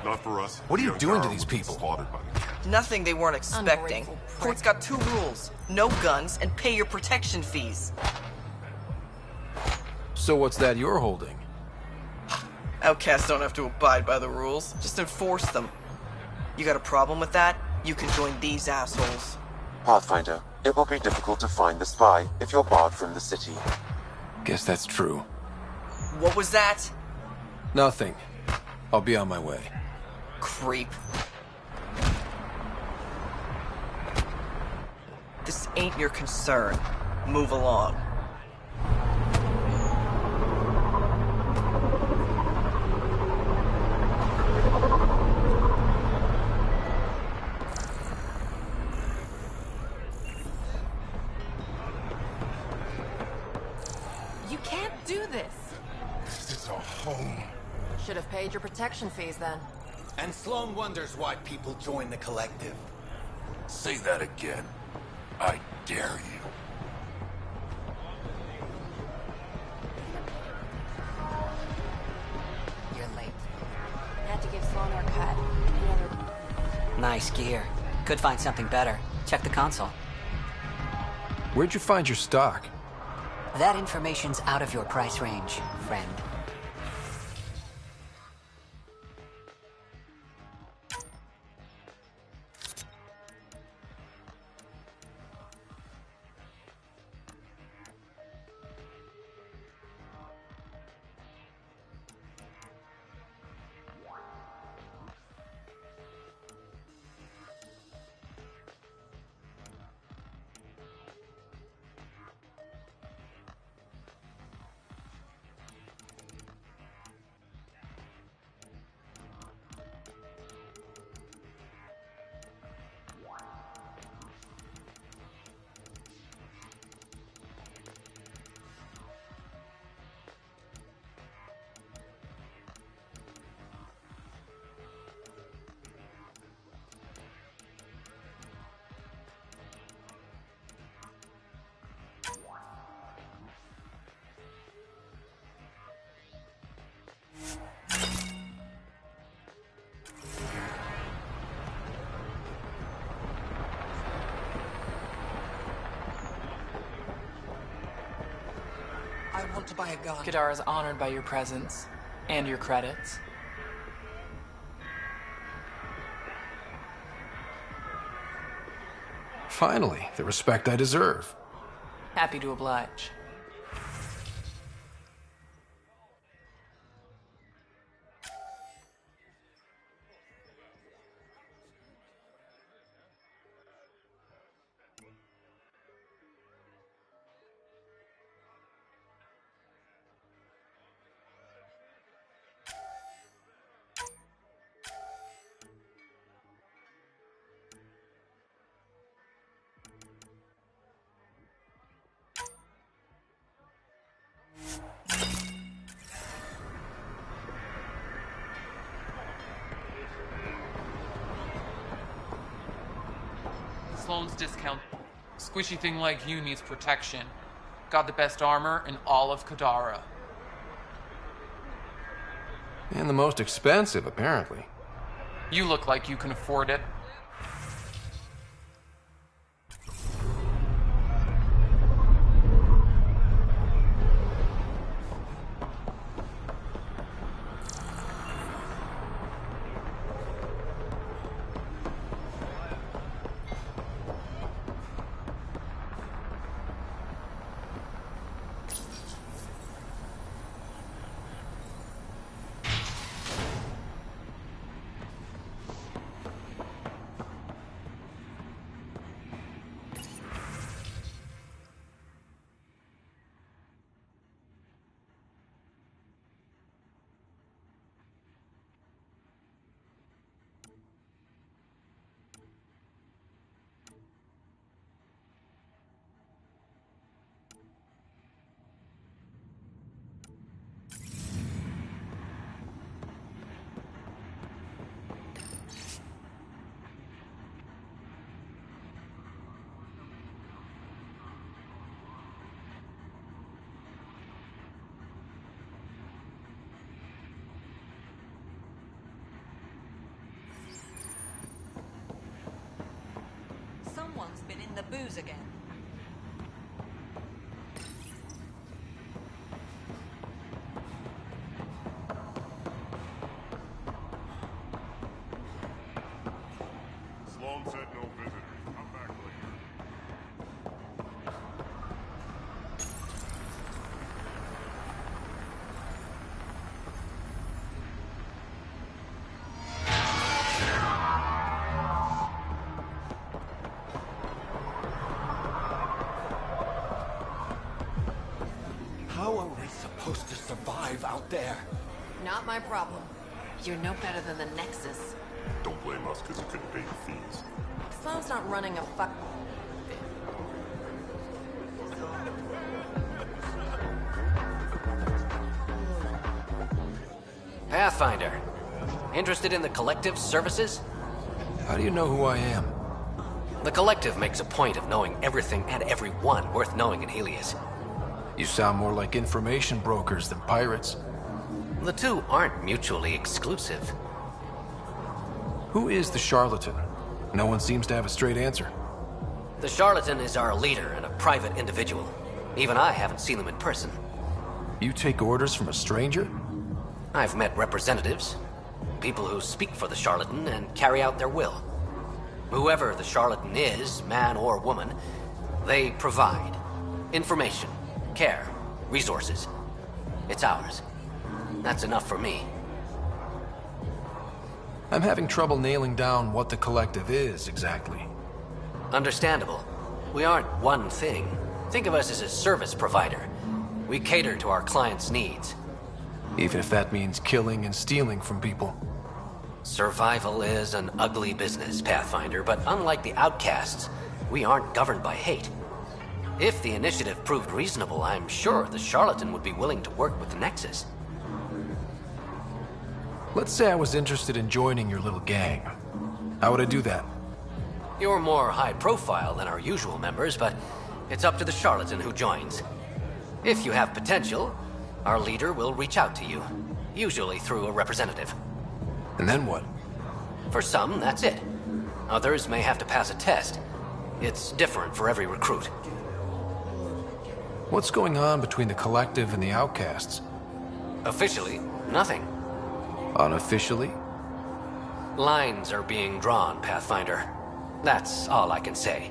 Not for us. What are you doing to these people? Nothing they weren't expecting. Port's got two rules. No guns and pay your protection fees. So what's that you're holding? Outcasts don't have to abide by the rules. Just enforce them. You got a problem with that? You can join these assholes. Pathfinder, it will be difficult to find the spy if you're barred from the city. Guess that's true. What was that? Nothing. I'll be on my way. Creep. This ain't your concern. Move along. You can't do this. This is our home. Should have paid your protection fees then. And Sloan wonders why people join the collective. Say that again. I dare you. You're late. Had to give Sloan our cut. Nice gear. Could find something better. Check the console. Where'd you find your stock? That information's out of your price range, friend. I want to buy a gun. Kadara is honored by your presence and your credits. Finally, the respect I deserve. Happy to oblige. Sloane's discount. Squishy thing like you needs protection. Got the best armor in all of Kadara. And the most expensive, apparently. You look like you can afford it. Someone's been in the booze again. Sloan said no visitors. Come back later. How are we supposed to survive out there? Not my problem. You're no better than the Nexus. Don't blame us because you couldn't pay your fees. Sloan's not running a fuck. Pathfinder. Interested in the Collective's services? How do you know who I am? The Collective makes a point of knowing everything and everyone worth knowing in Helios. You sound more like information brokers than pirates. The two aren't mutually exclusive. Who is the charlatan? No one seems to have a straight answer. The charlatan is our leader and a private individual. Even I haven't seen them in person. You take orders from a stranger? I've met representatives, people who speak for the charlatan and carry out their will. Whoever the charlatan is, man or woman, they provide information, care, resources. It's ours. That's enough for me. I'm having trouble nailing down what the Collective is, exactly. Understandable. We aren't one thing. Think of us as a service provider. We cater to our clients' needs. Even if that means killing and stealing from people. Survival is an ugly business, Pathfinder, but unlike the outcasts, we aren't governed by hate. If the initiative proved reasonable, I'm sure the charlatan would be willing to work with the Nexus. Let's say I was interested in joining your little gang. How would I do that? You're more high profile than our usual members, but it's up to the charlatan who joins. If you have potential, our leader will reach out to you, usually through a representative. And then what? For some, that's it. Others may have to pass a test. It's different for every recruit. What's going on between the Collective and the outcasts? Officially, nothing. Unofficially? Lines are being drawn, Pathfinder. That's all I can say.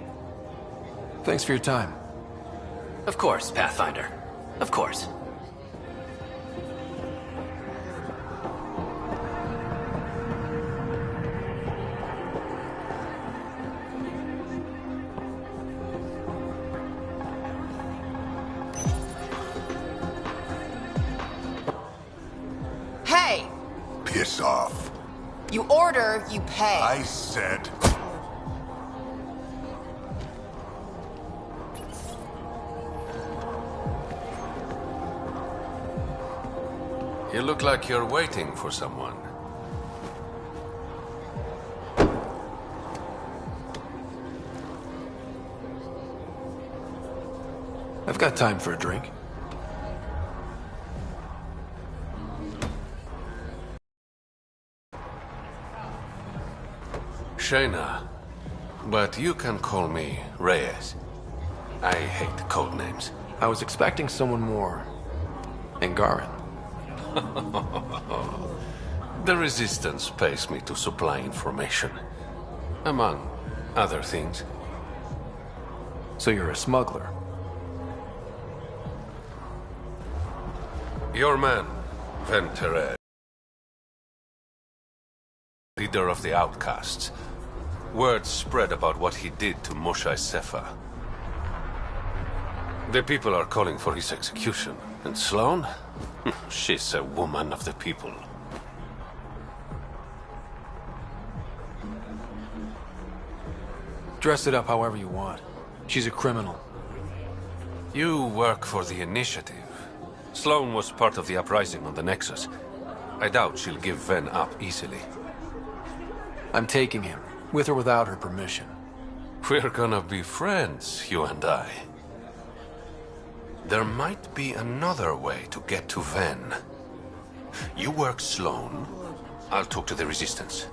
Thanks for your time. Of course, Pathfinder. Of course. Hey! Piss off. You order, you pay. I said... You look like you're waiting for someone. I've got time for a drink. Shayna, but you can call me Reyes. I hate code names. I was expecting someone more Angaran. The Resistance pays me to supply information, among other things. So you're a smuggler? Your man, Ventere, leader of the outcasts. Word spread about what he did to Moshae Sefa. The people are calling for his execution. And Sloane? She's a woman of the people. Dress it up however you want. She's a criminal. You work for the Initiative. Sloane was part of the uprising on the Nexus. I doubt she'll give Ven up easily. I'm taking him, with or without her permission. We're gonna be friends, you and I. There might be another way to get to Ven. You work Sloane. I'll talk to the Resistance.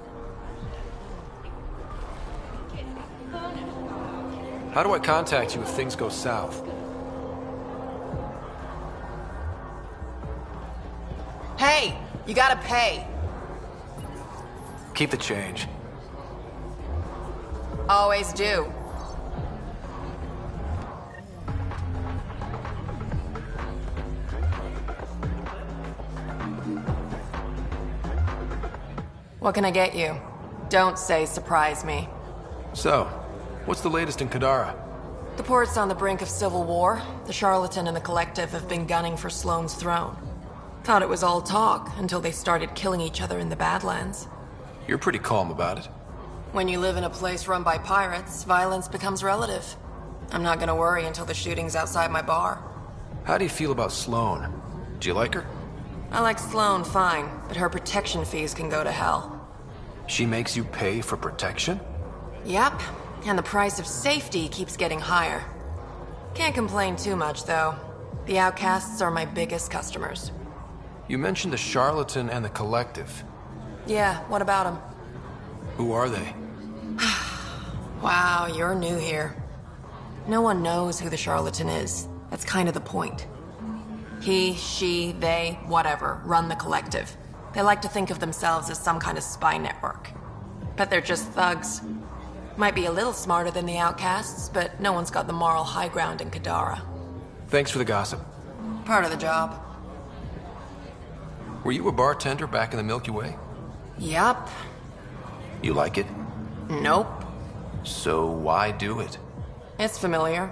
How do I contact you if things go south? Hey, you gotta pay. Keep the change. Always do. What can I get you? Don't say surprise me. So, what's the latest in Kadara? The port's on the brink of civil war. The Charlatan and the Collective have been gunning for Sloane's throne. Thought it was all talk until they started killing each other in the Badlands. You're pretty calm about it. When you live in a place run by pirates, violence becomes relative. I'm not gonna worry until the shooting's outside my bar. How do you feel about Sloane? Do you like her? I like Sloane fine, but her protection fees can go to hell. She makes you pay for protection? Yep, and the price of safety keeps getting higher. Can't complain too much, though. The outcasts are my biggest customers. You mentioned the Charlatan and the Collective. Yeah, what about them? Who are they? Wow, you're new here. No one knows who the Charlatan is. That's kind of the point. He, she, they, whatever, run the collective. They like to think of themselves as some kind of spy network. But they're just thugs. Might be a little smarter than the outcasts, but no one's got the moral high ground in Kadara. Thanks for the gossip. Part of the job. Were you a bartender back in the Milky Way? Yup. You like it? Nope. So why do it? It's familiar.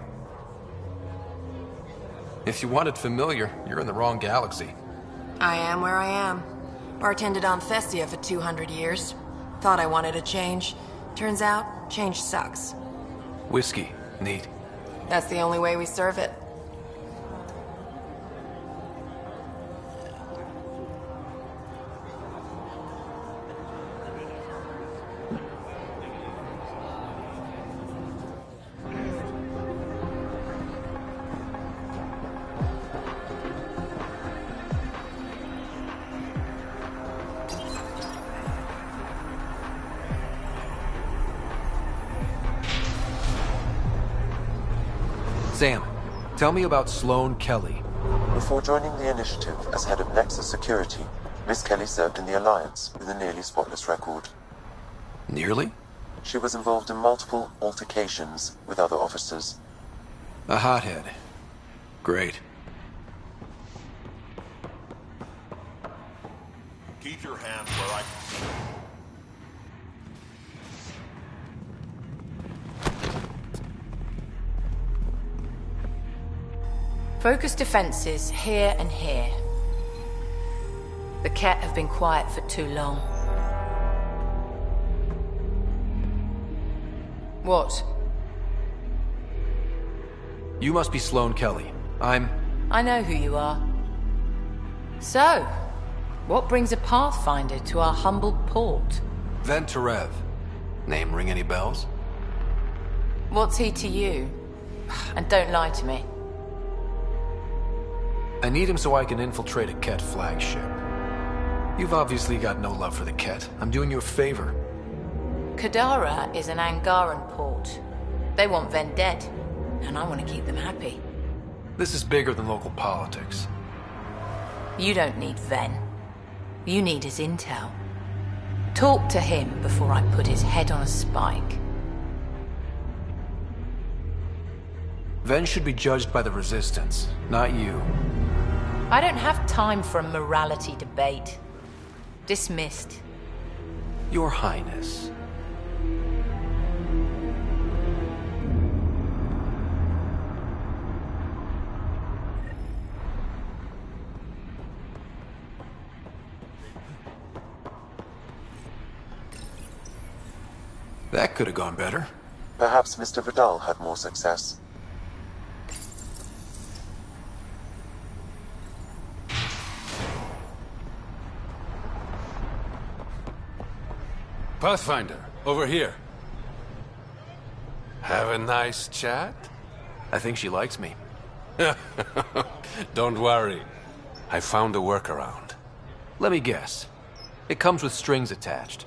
If you wanted familiar, you're in the wrong galaxy. I am where I am. Bartended on Thessia for 200 years. Thought I wanted a change. Turns out, change sucks. Whiskey. Neat. That's the only way we serve it. Sam, tell me about Sloane Kelly. Before joining the initiative as head of Nexus Security, Miss Kelly served in the Alliance with a nearly spotless record. Nearly? She was involved in multiple altercations with other officers. A hothead. Great. Keep your hands where I can see. Focus defenses here and here. The Ket have been quiet for too long. What? You must be Sloane Kelly. I know who you are. So, what brings a Pathfinder to our humble port? Venturev. Name ring any bells? What's he to you? And don't lie to me. I need him so I can infiltrate a Ket flagship. You've obviously got no love for the Ket. I'm doing you a favor. Kadara is an Angaran port. They want Ven dead, and I want to keep them happy. This is bigger than local politics. You don't need Ven. You need his intel. Talk to him before I put his head on a spike. Ven should be judged by the Resistance, not you. I don't have time for a morality debate. Dismissed. Your Highness. That could have gone better. Perhaps Mr. Vidal had more success. Pathfinder, over here. Have a nice chat? I think she likes me. Don't worry. I found a workaround. Let me guess. It comes with strings attached.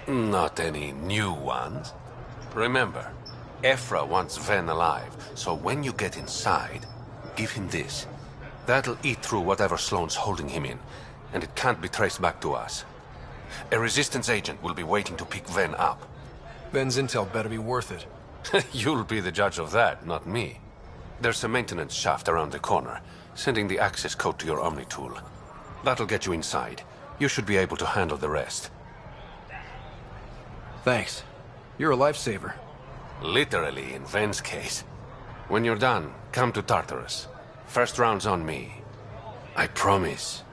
Not any new ones. Remember, Ephra wants Ven alive, so when you get inside, give him this. That'll eat through whatever Sloane's holding him in, and it can't be traced back to us. A Resistance agent will be waiting to pick Ven up. Ven's intel better be worth it. You'll be the judge of that, not me. There's a maintenance shaft around the corner, sending the access code to your Omni tool. That'll get you inside. You should be able to handle the rest. Thanks. You're a lifesaver. Literally, in Ven's case. When you're done, come to Tartarus. First round's on me. I promise.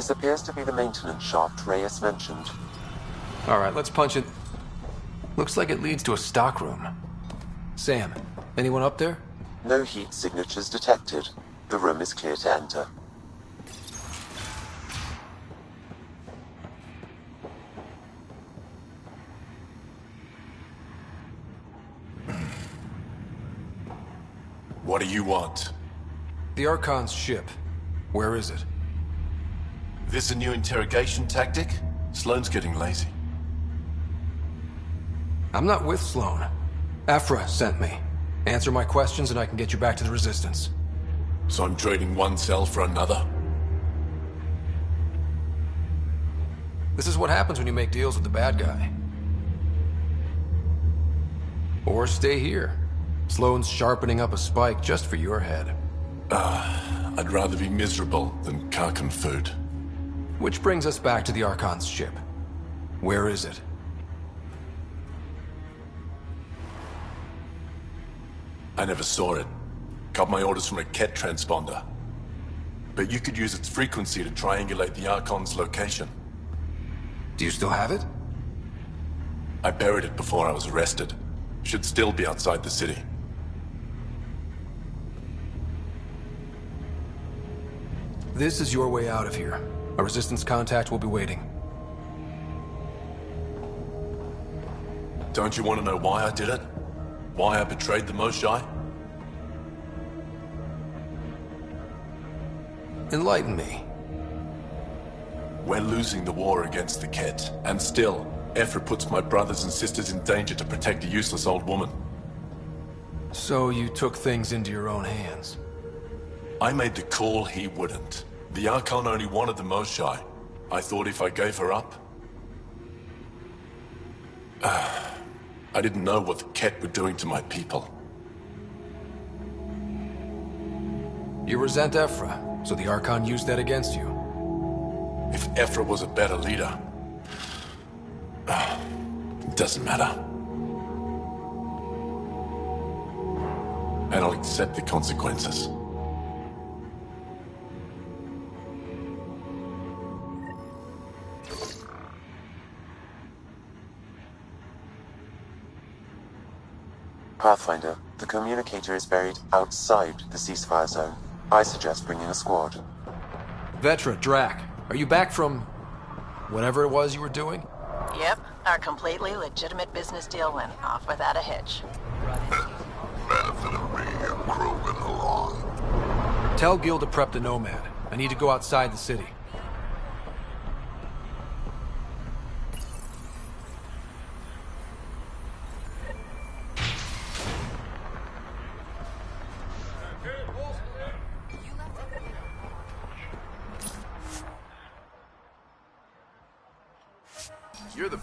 This appears to be the maintenance shaft Reyes mentioned. Alright, let's punch it. Looks like it leads to a stockroom. Sam, anyone up there? No heat signatures detected. The room is clear to enter. What do you want? The Archon's ship. Where is it? This a new interrogation tactic? Sloane's getting lazy. I'm not with Sloane. Aphra sent me. Answer my questions and I can get you back to the Resistance. So I'm trading one cell for another? This is what happens when you make deals with the bad guy. Or stay here. Sloane's sharpening up a spike just for your head. I'd rather be miserable than Karkan food. Which brings us back to the Archon's ship. Where is it? I never saw it. Got my orders from a Ket transponder. But you could use its frequency to triangulate the Archon's location. Do you still have it? I buried it before I was arrested. Should still be outside the city. This is your way out of here. A Resistance contact will be waiting. Don't you want to know why I did it? Why I betrayed the Moshae? Enlighten me. We're losing the war against the Ket, and still, Ephra puts my brothers and sisters in danger to protect a useless old woman. So you took things into your own hands? I made the call he wouldn't. The Archon only wanted the Moshae. I thought if I gave her up... I didn't know what the Ket were doing to my people. You resent Ephra, so the Archon used that against you. If Ephra was a better leader... it doesn't matter. And I'll accept the consequences. Pathfinder, the communicator is buried outside the ceasefire zone. I suggest bringing a squad. Vetra, Drac, are you back from... whatever it was you were doing? Yep, our completely legitimate business deal went off without a hitch. Benefit of me crawling along. Tell Gil to prep the Nomad. I need to go outside the city. You're the...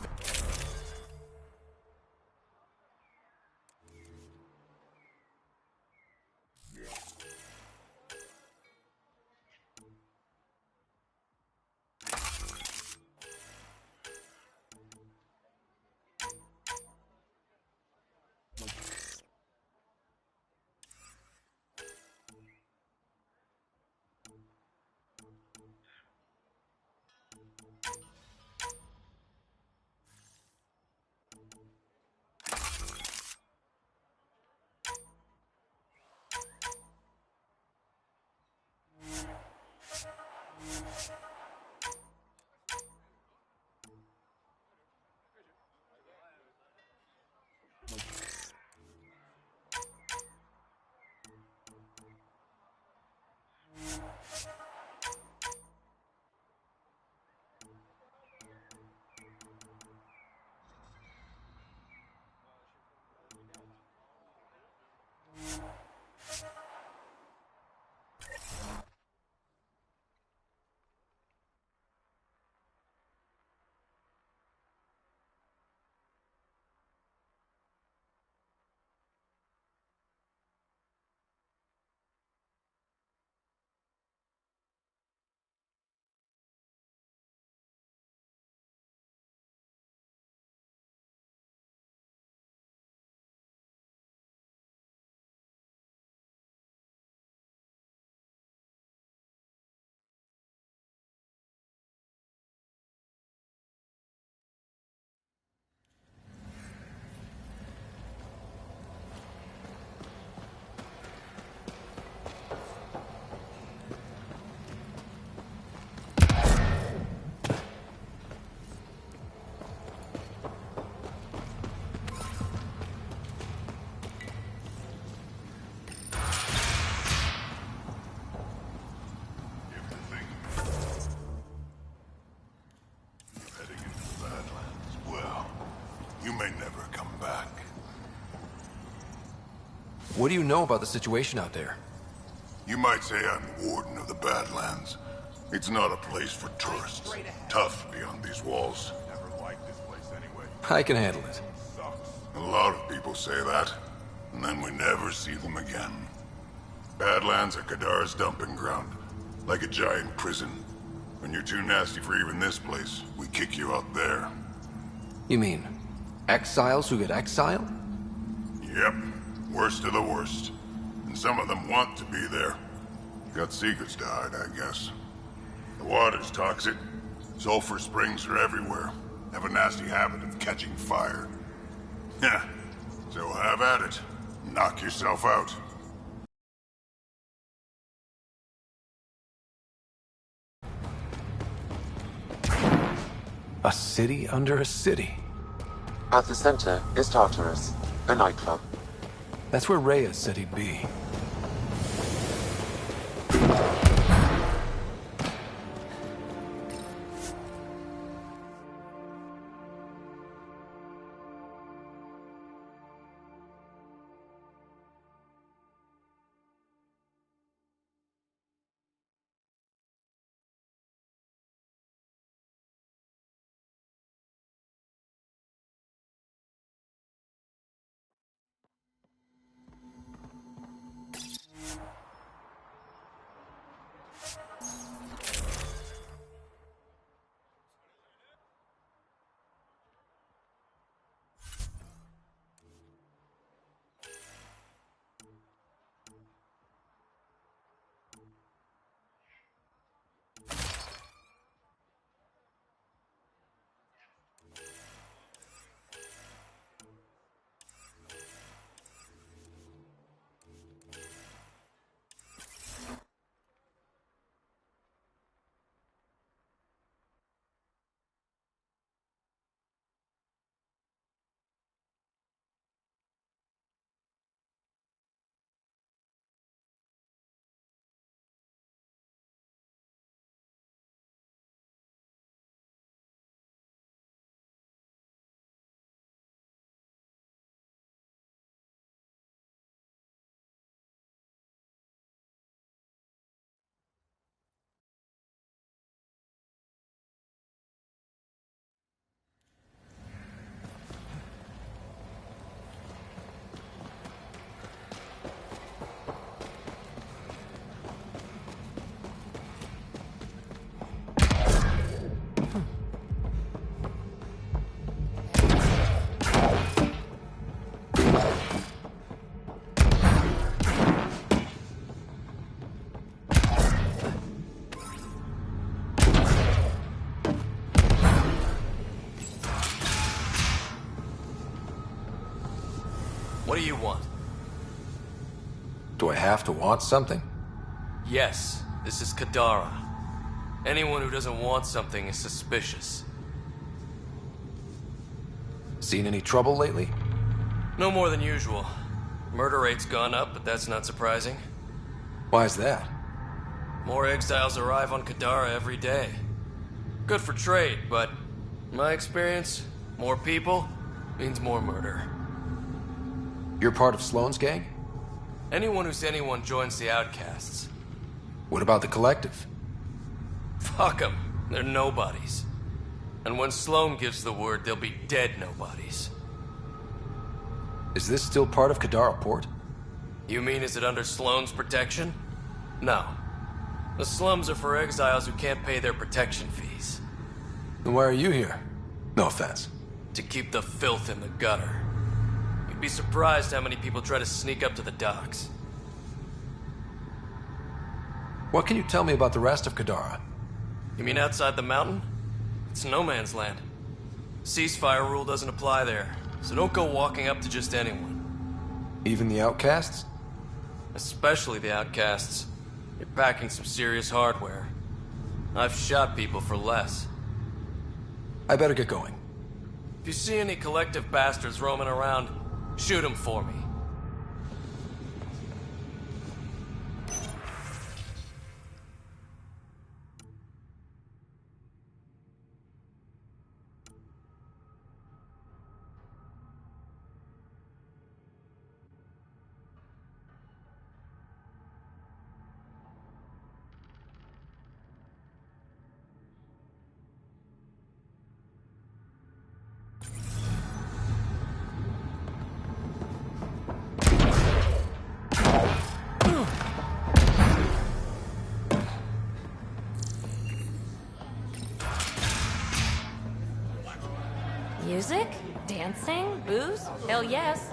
What do you know about the situation out there? You might say I'm warden of the Badlands. It's not a place for tourists. Tough beyond these walls. Never liked this place anyway. I can handle it. A lot of people say that, and then we never see them again. Badlands are Kadara's dumping ground, like a giant prison. When you're too nasty for even this place, we kick you out there. You mean exiles who get exiled? Yep, worst of the worst. And some of them want to be there. Got secrets to hide, I guess. The water's toxic. Sulfur springs are everywhere. Have a nasty habit of catching fire. Yeah, so have at it. Knock yourself out. A city under a city. At the center is Tartarus, a nightclub. That's where Reyes said he'd be. What do you want? Do I have to want something? Yes, this is Kadara. Anyone who doesn't want something is suspicious. Seen any trouble lately? No more than usual. Murder rate's gone up, but that's not surprising. Why's that? More exiles arrive on Kadara every day. Good for trade, but in my experience, more people means more murder. You're part of Sloane's gang? Anyone who's anyone joins the outcasts. What about the collective? Fuck them. They're nobodies. And when Sloane gives the word, they'll be dead nobodies. Is this still part of Kadara Port? You mean is it under Sloane's protection? No. The slums are for exiles who can't pay their protection fees. Then why are you here? No offense. To keep the filth in the gutter. You'd be surprised how many people try to sneak up to the docks. What can you tell me about the rest of Kadara? You mean outside the mountain? It's no man's land. Ceasefire rule doesn't apply there, so don't go walking up to just anyone. Even the outcasts? Especially the outcasts. You're packing some serious hardware. I've shot people for less. I better get going. If you see any collective bastards roaming around, shoot them for me. Music? Dancing? Booze? Hell yes.